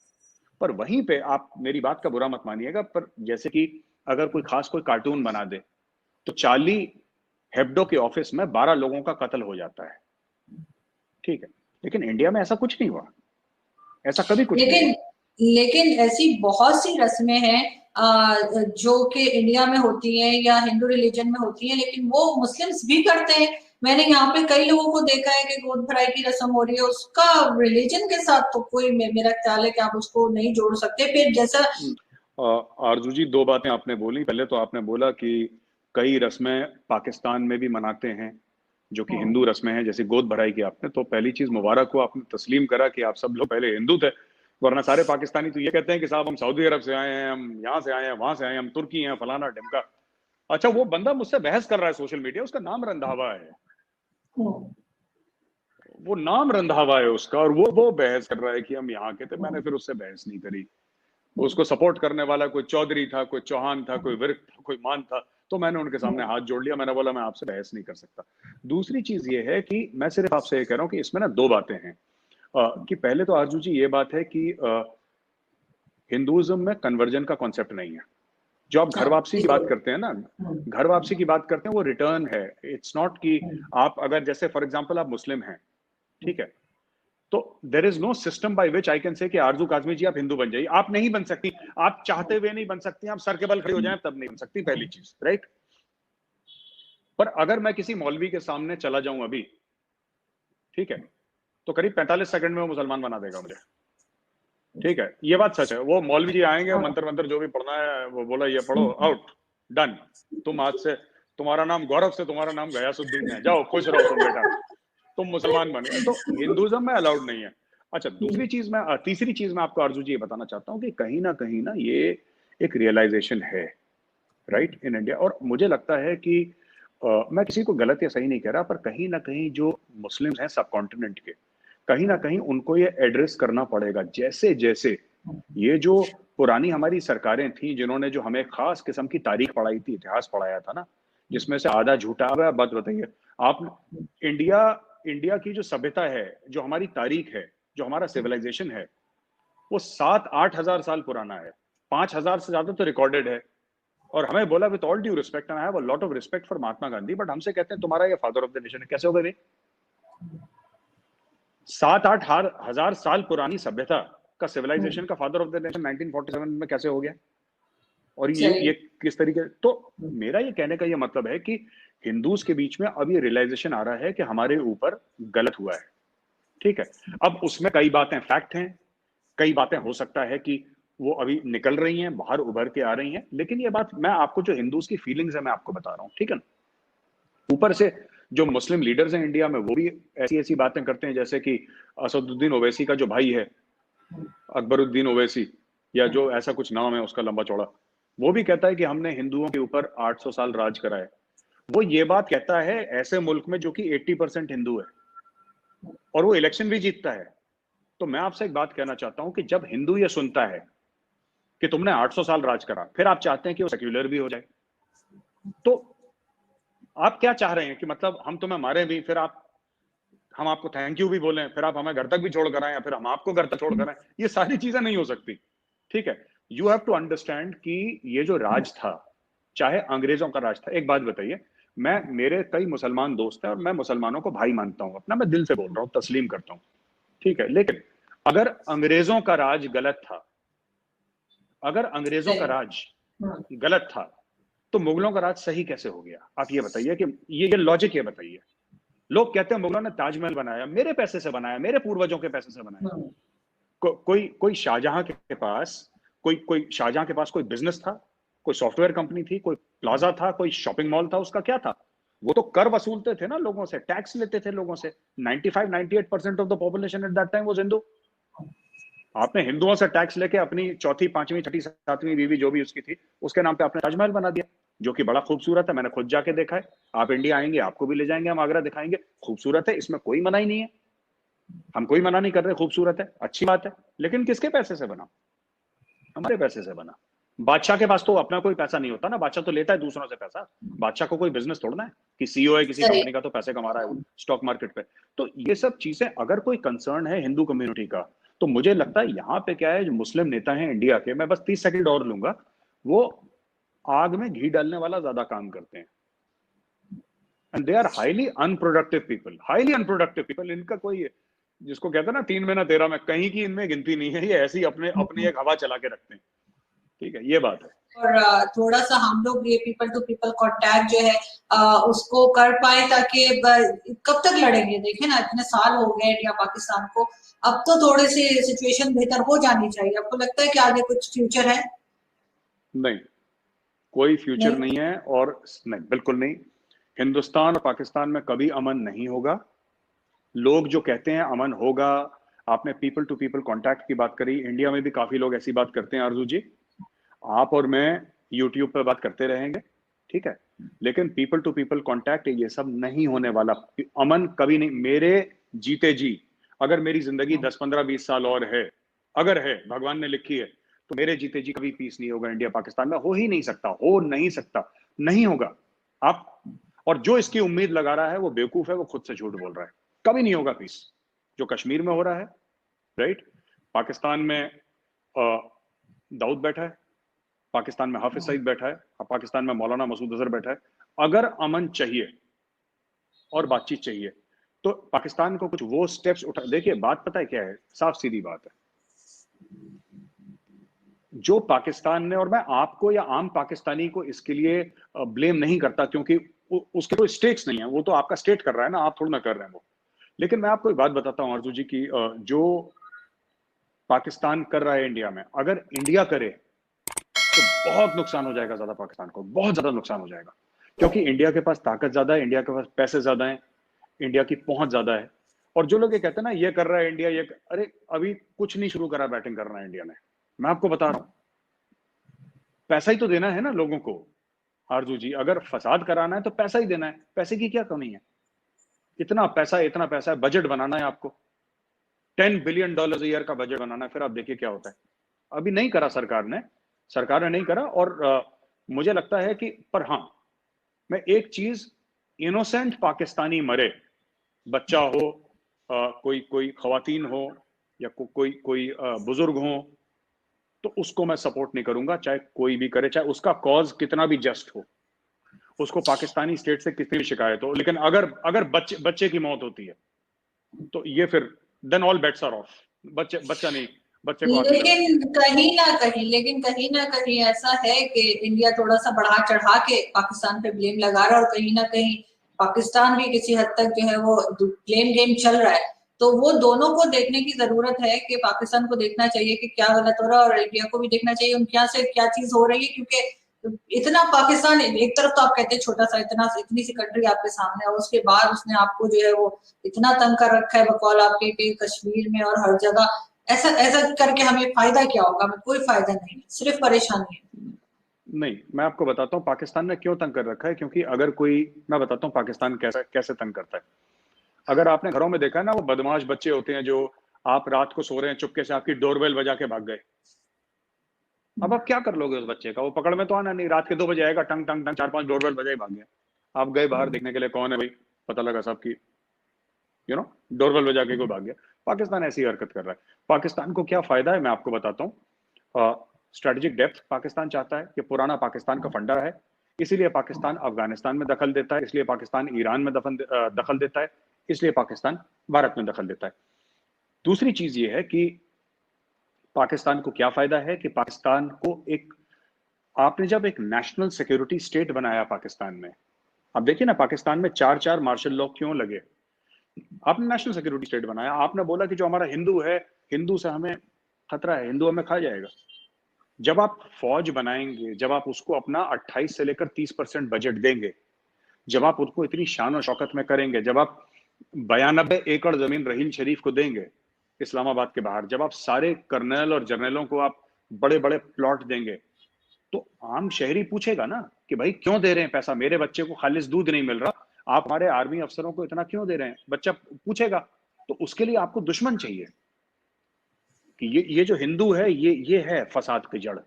S1: पर वहीं पे आप मेरी बात का बुरा मत मानिएगा, पर जैसे कि अगर कोई कार्टून बना दे, तो चार्ली हेब्डो के ऑफिस में 12 लोगों का कत्ल हो जाता है, ठीक है। लेकिन इंडिया में ऐसा कुछ नहीं हुआ, ऐसा कभी कुछ नहीं हुआ।
S2: लेकिन ऐसी बहुत सी रस्में हैं जो कि इंडिया में होती हैं या हिंदू रिलीजन में होती हैं, लेकिन वो मुस्लिम्स भी करते हैं। मैंने यहाँ पे कई लोगों को देखा है कि गोद भराई की रस्म हो रही है, उसका रिलीजन के साथ तो कोई मेरा ख्याल है कि आप उसको नहीं जोड़ सकते। फिर जैसा
S1: आरजू जी, दो बातें आपने बोली। पहले तो आपने बोला कि कई रस्में पाकिस्तान में भी मनाते हैं जो कि हिंदू रस्में हैं, जैसे गोद भराई की आपने, तो पहली चीज मुबारक को आपने तस्लीम करा कि आप सब लोग पहले हिंदू थे, वरना सारे पाकिस्तानी तो ये कहते हैं कि साहब हम सऊदी अरब से आए हैं, हम यहाँ से आए हैं, वहां से आए हैं, हम तुर्की हैं, फलाना ढिमका। अच्छा, वो बंदा मुझसे बहस कर रहा है सोशल मीडिया, उसका नाम रंधावा है, वो नाम रंधावा है उसका, और वो बहस कर रहा है कि हम यहाँ के थे। मैंने फिर उससे बहस नहीं करी। उसको सपोर्ट करने वाला कोई चौधरी था, कोई चौहान था, कोई विर्क था, कोई मान था, तो मैंने उनके सामने हाथ जोड़ लिया। मैंने बोला मैं आपसे बहस नहीं कर सकता। दूसरी चीज ये है कि मैं सिर्फ आपसे ये कह रहा हूँ कि इसमें ना दो बातें हैं। कि पहले तो आरजू जी ये बात है कि हिंदुइज्म में कन्वर्जन का कॉन्सेप्ट नहीं है। जो आप घर वापसी की बात करते हैं ना, घर वापसी की बात करते हैं, वो रिटर्न है। इट्स नॉट कि आप अगर जैसे फॉर एग्जांपल आप मुस्लिम हैं, ठीक है, तो there is no system by which I can say कि आरजू काजमी जी आप हिंदू बन जाइए। आप नहीं बन सकती, आप चाहते हुए नहीं बन सकती, आप सर के बल खड़ी हो जाए तब नहीं बन सकती, पहली चीज, राइट। पर अगर मैं किसी मौलवी के सामने चला जाऊं अभी, ठीक है, तो करीब 45 सेकंड में वो मुसलमान बना देगा मुझे, ठीक है, ये बात सच है। वो मौलवी जी आएंगे, मंत्र मंत्र जो भी पढ़ना है वो बोला, ये पढ़ो, आउट, डन। तुम आज से, तुम्हारा नाम गौरव से तुम्हारा नाम गयासुद्दीन है, जाओ खुश रहो तुम बेटा, तुम मुसलमान बन गए। तो हिंदुइज्म में अलाउड नहीं है। अच्छा, दूसरी चीज मैं तीसरी चीज मैं आपको आरजू जी ये बताना चाहता हूँ कि कहीं ना ये एक रियलाइजेशन है, राइट, इन इंडिया। और मुझे लगता है कि मैं किसी को गलत या सही नहीं कह रहा, पर कहीं ना कहीं जो मुस्लिम्स हैं सब कॉन्टिनेंट के, कहीं ना कहीं उनको ये एड्रेस करना पड़ेगा। जैसे जैसे ये जो पुरानी हमारी सरकारें थी जिन्होंने जो हमें खास किस्म की तारीख पढ़ाई थी, इतिहास पढ़ाया था ना, जिसमें से आधा झूठा हुआ, बात बताइए आप। इंडिया इंडिया की जो सभ्यता है, जो हमारी तारीख है, जो हमारा सिविलाइजेशन है, वो 7-8 हजार साल पुराना है। 5 हजार से ज्यादा तो रिकॉर्डेड है। और हमें बोला, with all due respect, and I have a lot of respect for Mahatma Gandhi, but हमसे कहते हैं तुम्हारा ये फादर ऑफ द नेशन है। कैसे होगा भाई? 7-8 हजार साल पुरानी सभ्यता का सिविलाइजेशन का फादर ऑफ द नेशन 1947 में कैसे हो गया? और ये किस तरीके? तो मेरा ये कहने का ये मतलब है कि हिंदूज के बीच में अब ये रियलाइजेशन आ रहा है कि हमारे ऊपर गलत हुआ है, ठीक है। अब उसमें कई बातें फैक्ट हैं, कई बातें हो सकता है कि वो अभी निकल रही हैं, बाहर उभर के आ रही हैं, लेकिन ये बात मैं आपको, जो हिंदूज की फीलिंग्स है, मैं आपको बता रहा हूँ, ठीक है ना। ऊपर से जो मुस्लिम लीडर्स हैं इंडिया में, वो भी ऐसी ऐसी बातें करते हैं, जैसे कि असदुद्दीन ओवैसी का जो भाई है, अकबरुद्दीन ओवैसी, या जो ऐसा कुछ नाम है उसका लंबा चौड़ा, वो भी कहता है कि हमने हिंदुओं के ऊपर 800 साल राज करा है। वो ये बात कहता है ऐसे मुल्क में जो कि 80% हिंदू है, और वो इलेक्शन भी जीतता है। तो मैं आपसे एक बात कहना चाहता हूं कि जब हिंदू ये सुनता है कि तुमने 800 साल राज करा, फिर आप चाहते हैं कि वो सेक्युलर भी हो जाए, तो आप क्या चाह रहे हैं कि मतलब हम तुम्हें मारे भी, फिर हम आपको थैंक यू भी बोलें, फिर आप हमें घर तक भी छोड़ कर आए, फिर हम आपको घर तक छोड़ कर आए? ये सारी चीजें नहीं हो सकती, ठीक है। यू हैव टू अंडरस्टैंड कि ये जो राज था, चाहे अंग्रेजों का राज था। एक बात बताइए, मेरे कई मुसलमान दोस्त हैं और मैं मुसलमानों को भाई मानता हूं अपना, मैं दिल से बोल रहा हूं, तस्लीम करता हूं, ठीक है। लेकिन अगर अंग्रेजों का राज गलत था, अगर अंग्रेजों का राज गलत था, तो मुगलों का राज सही कैसे हो गया? आप ये बताइए कि ये लॉजिक ये बताइए। लोग कहते हैं मुगलों ने ताजमहल बनाया, मेरे पैसे से बनाया, मेरे पूर्वजों के पैसे से बनाया। कोई शाहजहां के पास कोई शाहजहां के पास कोई बिजनेस था, कोई सॉफ्टवेयर कंपनी थी, कोई प्लाजा था, कोई शॉपिंग मॉल था, उसका क्या था? वो तो कर वसूलते थे ना लोगों से, टैक्स लेते थे लोगों से। 95-98% of the population at that time was Hindu. आपने हिंदुओं से टैक्स लेके अपनी चौथी, पांचवी, छठी, सातवीं बीवी जो भी उसकी थी, उसके नाम पे आपने ताजमहल बना दिया, जो कि बड़ा खूबसूरत है। मैंने खुद जाके देखा है। आप इंडिया आएंगे, आपको भी ले जाएंगे, हम आगरा दिखाएंगे, खूबसूरत है, इसमें कोई मना ही नहीं है। हम कोई मना नहीं कर रहे, खूबसूरत है, अच्छी बात है। लेकिन किसके पैसे से बना? हमारे पैसे से बना। बादशाह के पास तो अपना कोई पैसा नहीं होता ना, बादशाह तो लेता है दूसरों से पैसा। बादशाह को कोई बिजनेस थोड़ना है कि सीईओ है किसी कंपनी का तो पैसे कमा रहा है स्टॉक मार्केट पे। तो ये सब चीजें, अगर कोई कंसर्न है हिंदू कम्युनिटी का, तो मुझे लगता है यहाँ पे क्या है, जो मुस्लिम नेता हैं इंडिया के, मैं बस 30 सेकंड और लूंगा, वो आग में घी डालने वाला ज्यादा काम करते हैं। And they are highly unproductive people, highly unproductive people. इनका कोई, जिसको कहते हैं ना 3 महीना 13 में, कहीं की इनमें गिनती नहीं है। ये ऐसी अपनी एक हवा चला के रखते हैं, ठीक है, ये बात है।
S2: और थोड़ा सा हम लोग ये पीपल टू पीपल कांटेक्ट जो है उसको कर पाए, ताकि कब तक लड़ेंगे? देखिए ना, इतने साल हो गए इंडिया पाकिस्तान को, अब तो थोड़ी सी सिचुएशन बेहतर हो जानी चाहिए। आपको लगता है कि आगे कुछ फ्यूचर है?
S1: नहीं, कोई फ्यूचर
S2: नहीं।
S1: नहीं है, और नहीं, बिल्कुल नहीं। हिंदुस्तान और पाकिस्तान में कभी अमन नहीं होगा। लोग जो कहते हैं अमन होगा, आपने पीपल टू पीपल कांटेक्ट की बात करी, इंडिया में भी काफी लोग ऐसी बात करते हैं आरजू जी। आप और मैं यूट्यूब पे बात करते रहेंगे, ठीक है, लेकिन पीपल टू पीपल कांटेक्ट ये सब नहीं होने वाला। अमन कभी नहीं, मेरे जीते जी अगर मेरी जिंदगी 10 15 20 साल और है, अगर है, भगवान ने लिखी है, तो मेरे जीते जी कभी पीस नहीं होगा इंडिया पाकिस्तान में। हो ही नहीं सकता, हो नहीं सकता, नहीं होगा। आप, और जो इसकी उम्मीद लगा रहा है वो बेवकूफ है, वो खुद से झूठ बोल रहा है। कभी नहीं होगा पीस। जो कश्मीर में हो रहा है, राइट, पाकिस्तान में दाऊद बैठा है, पाकिस्तान में हाफिज सईद बैठा है, पाकिस्तान में मौलाना मसूद अजहर बैठा है। अगर अमन चाहिए और बातचीत चाहिए तो पाकिस्तान को कुछ वो स्टेप्स उठा, देखिए बात पता है क्या है, साफ सीधी बात है, जो पाकिस्तान ने, और मैं आपको या आम पाकिस्तानी को इसके लिए ब्लेम नहीं करता, क्योंकि उसके तो स्टेट्स नहीं है, वो तो आपका स्टेट कर रहा है ना, आप थोड़ा ना कर रहे हैं वो। लेकिन मैं आपको एक बात बताता हूं आरजू जी की, जो पाकिस्तान कर रहा है इंडिया में, अगर इंडिया करे तो बहुत नुकसान हो जाएगा, ज्यादा पाकिस्तान को बहुत ज्यादा नुकसान हो जाएगा। क्योंकि इंडिया के पास ताकत ज्यादा है, इंडिया के पास पैसे ज्यादा है, इंडिया की पहुंच ज्यादा है। और जो लोग ये कहते हैं ना ये कर रहा है इंडिया, ये अरे अभी कुछ नहीं शुरू करा बैटिंग करना है इंडिया ने। मैं आपको बता रहा हूं, पैसा ही तो देना है ना लोगों को आरजू जी। अगर फसाद कराना है तो पैसा ही देना है, पैसे की क्या कमी है? इतना पैसा, इतना पैसा है, बजट बनाना है आपको, $10 बिलियन ईयर का बजट बनाना है, फिर आप देखिए क्या होता है। अभी नहीं करा सरकार ने नहीं करा। और मुझे लगता है कि, पर हाँ, मैं एक चीज, इनोसेंट पाकिस्तानी मरे, बच्चा हो, कोई कोई खवातीन हो, या कोई कोई बुजुर्ग हो, तो उसको मैं सपोर्ट नहीं करूंगा, चाहे कोई भी करे, चाहे उसका कॉज कितना भी जस्ट हो, उसको पाकिस्तानी स्टेट से कितनी भी शिकायत हो। लेकिन अगर अगर बच्चे की मौत होती है तो ये फिर then all bets are off. बच्चा नहीं, बच्चे को आग नहीं लगानी
S2: लेकिन
S1: चाहिए।
S2: कहीं ना कहीं ऐसा है कि इंडिया थोड़ा सा बढ़ा चढ़ा के पाकिस्तान पे ब्लेम लगा रहा है, और कहीं ना कहीं पाकिस्तान भी किसी हद तक जो है वो ब्लेम गेम चल रहा है। तो वो दोनों को देखने की जरूरत है, कि पाकिस्तान को देखना चाहिए कि क्या गलत हो रहा है, और इंडिया को भी देखना चाहिए उनके यहाँ से क्या चीज हो रही है। क्योंकि इतना पाकिस्तान एक तरफ तो आप कहते हैं छोटा सा, इतनी सी कंट्री आपके सामने है, और उसके बाद उसने आपको जो है वो इतना तंग कर रखा है बकौल आपके कि कश्मीर में और हर जगह। ऐसा ऐसा करके हमें फायदा क्या होगा? हमें कोई फायदा नहीं है, सिर्फ परेशानी है।
S1: नहीं, मैं आपको बताता हूँ पाकिस्तान ने क्यों तंग कर रखा है। क्योंकि अगर कोई, मैं बताता हूँ पाकिस्तान कैसे कैसे तंग करता है। अगर आपने घरों में देखा है ना, वो बदमाश बच्चे होते हैं जो, आप रात को सो रहे हैं, चुपके से आपकी डोरबेल बजा के भाग गए। अब आप क्या कर लोगे उस बच्चे का? वो पकड़ में तो आना नहीं, रात के 2 बजे आएगा, टंग टंग टंग 4 5 डोरबेल बजाई भाग गया। आप गए बाहर देखने के लिए, कौन है भाई, पता लगा साहब की, डोरबेल बजा के कोई भाग गया। पाकिस्तान ऐसी हरकत कर रहा है। पाकिस्तान को क्या फायदा है मैं आपको बताता हूँ। स्ट्रेटेजिक डेप्थ पाकिस्तान चाहता है, कि पुराना पाकिस्तान का फंडा है, इसीलिए पाकिस्तान अफगानिस्तान में दखल देता है, इसलिए पाकिस्तान ईरान में दखल देता है, इसलिए पाकिस्तान भारत में दखल देता है। दूसरी चीज ये है कि पाकिस्तान को क्या फायदा है, कि पाकिस्तान को एक, आपने जब एक नेशनल सिक्योरिटी स्टेट बनाया पाकिस्तान में, अब देखिए ना पाकिस्तान में 4 मार्शल लॉ क्यों लगे? आपने नेशनल सिक्योरिटी स्टेट बनाया, आपने बोला कि जो हमारा हिंदू है, हिंदू से हमें खतरा है, हिंदू हमें खा जाएगा। जब आप फौज बनाएंगे, जब आप उसको अपना 28 से लेकर 30% बजट देंगे, जब आप उसको इतनी शान और शौकत में करेंगे, जब आप 92 एकड़ जमीन रहील शरीफ को देंगे इस्लामाबाद के बाहर, जब आप सारे कर्नल और जर्नलों को आप बड़े बड़े प्लॉट देंगे, तो आम शहरी पूछेगा ना कि भाई क्यों दे रहे हैं पैसा, मेरे बच्चे को खालिस दूध नहीं मिल रहा, आप हमारे आर्मी अफसरों को इतना क्यों दे रहे हैं? बच्चा पूछेगा। तो उसके लिए आपको दुश्मन चाहिए, कि ये जो हिंदू है, ये है फसाद की जड़,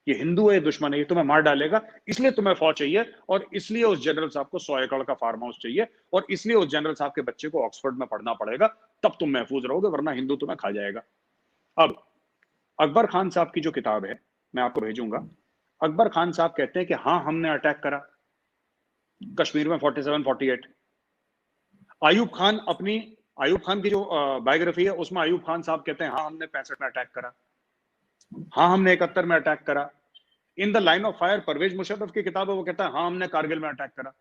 S1: ये हिंदू है, दुश्मन है, ये तुम्हें मार डालेगा, इसलिए तुम्हें फौज चाहिए, और इसलिए उस जनरल साहब को 100 एकड़ का फार्म हाउस चाहिए, और इसलिए उस जनरल साहब के बच्चे को ऑक्सफोर्ड में पढ़ना पड़ेगा, तब तुम महफूज रहोगे, वरना हिंदू तुम्हें खा जाएगा। अब अकबर खान साहब की जो किताब है, मैं आपको भेजूंगा। अकबर खान साहब कहते हैं कि हाँ हमने अटैक करा कश्मीर में 47 48। आयूब खान की जो बायोग्राफी है उसमें आयूब खान साहब कहते हैं हाँ हमने 65 में अटैक करा, हाँ हमने 71 में अटैक करा। In the line of fire Pervez Musharraf की किताब है, वो कहता है हाँ हमने कारगिल में अटैक करा।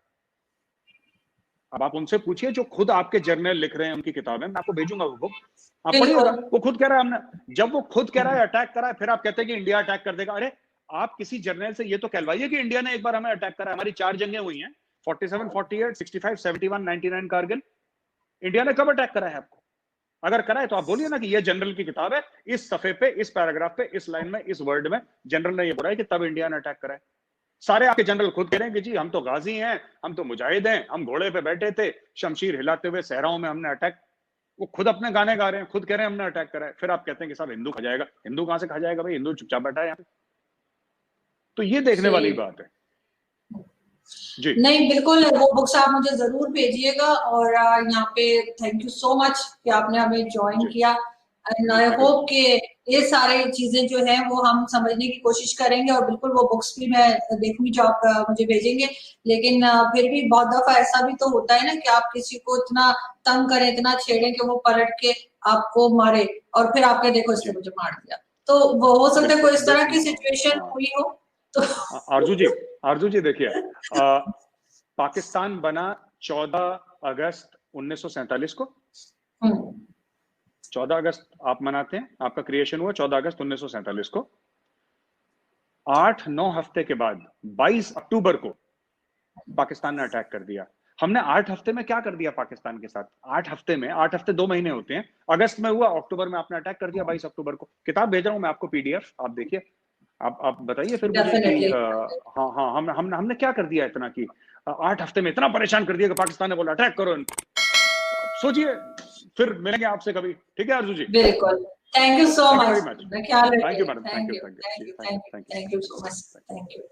S1: अब आप उनसे पूछिए जो खुद आपके जर्नल लिख रहे हैं, उनकी किताबें मैं आपको भेजूंगा वो बुक, आप पढ़िएगा। वो खुद कह रहा है हमने, जब वो खुद कह रहा है अटैक करा है, फिर आप कहते हैं कि इंडिया अटैक कर देगा। अरे आप किसी जर्नल से ये तो कहलवाइए कि इंडिया ने एक बार हमें अटैक करा। हमारी 4 जंगें हुई हैं, 47, 48, 65, 71, 99 कारगिल। इंडिया ने कब अटैक करा है आपको? अगर करा है तो आप बोलिए ना कि ये जनरल की किताब है, इस सफे पे, इस पैराग्राफ पे, इस लाइन में, इस वर्ड में जनरल ने ये बोला है कि तब इंडिया ने अटैक करा है। सारे आपके जनरल खुद कह रहे हैं कि जी हम तो गाजी हैं, हम तो मुजाहिद हैं, हम घोड़े पे बैठे थे, शमशीर हिलाते हुए सहराओं में हमने अटैक। वो खुद अपने गाने गा रहे हैं, खुद कह रहे हैं हमने अटैक करा है। फिर आप कहते हैं कि साहब हिंदू खा जाएगा। हिंदू कहां से खा जाएगा भाई? हिंदू चुपचाप बैठा है यहाँ पे। तो ये देखने वाली बात है जी।
S2: नहीं बिल्कुल, वो बुक्स आप मुझे जरूर भेजिएगा। और यहाँ पे थैंक यू सो मच कि आपने हमें ज्वाइन किया। एंड आई होप कि ये सारी चीजें जो है वो हम समझने की कोशिश करेंगे। और बिल्कुल वो बुक्स भी मैं देखूंगी जो आप मुझे भेजेंगे। लेकिन फिर भी बहुत दफा ऐसा भी तो होता है ना कि आप किसी को इतना तंग करें, इतना छेड़ें कि वो पलट के आपको मारे, और फिर आपके देखो इसने मुझे मार दिया। तो वो हो सकता है कोई इस तरह की सिचुएशन हुई हो तो
S1: आरजू जी देखिए, पाकिस्तान बना 14 अगस्त 1947 को। 14 अगस्त आप मनाते हैं, आपका क्रिएशन हुआ 14 अगस्त 1947 को। 8-9 हफ्ते के बाद 22 अक्टूबर को पाकिस्तान ने अटैक कर दिया। हमने 8 हफ्ते में क्या कर दिया पाकिस्तान के साथ? 8 हफ्ते में, 8 हफ्ते 2 महीने होते हैं। अगस्त में हुआ, अक्टूबर में आपने अटैक कर दिया 22 अक्टूबर को। किताब भेज रहा हूं मैं आपको, पीडीएफ, आप देखिए। आप बताइए फिर मुझे कि हाँ हमने क्या कर दिया इतना कि 8 हफ्ते में इतना परेशान कर दिया कि पाकिस्तान ने बोला अटैक करो। सोचिए, फिर मिलेंगे आपसे कभी, ठीक है आरजू जी?
S2: बिल्कुल, thank you so much.
S1: Thank you madam, thank you.
S2: Thank you so much, thank you.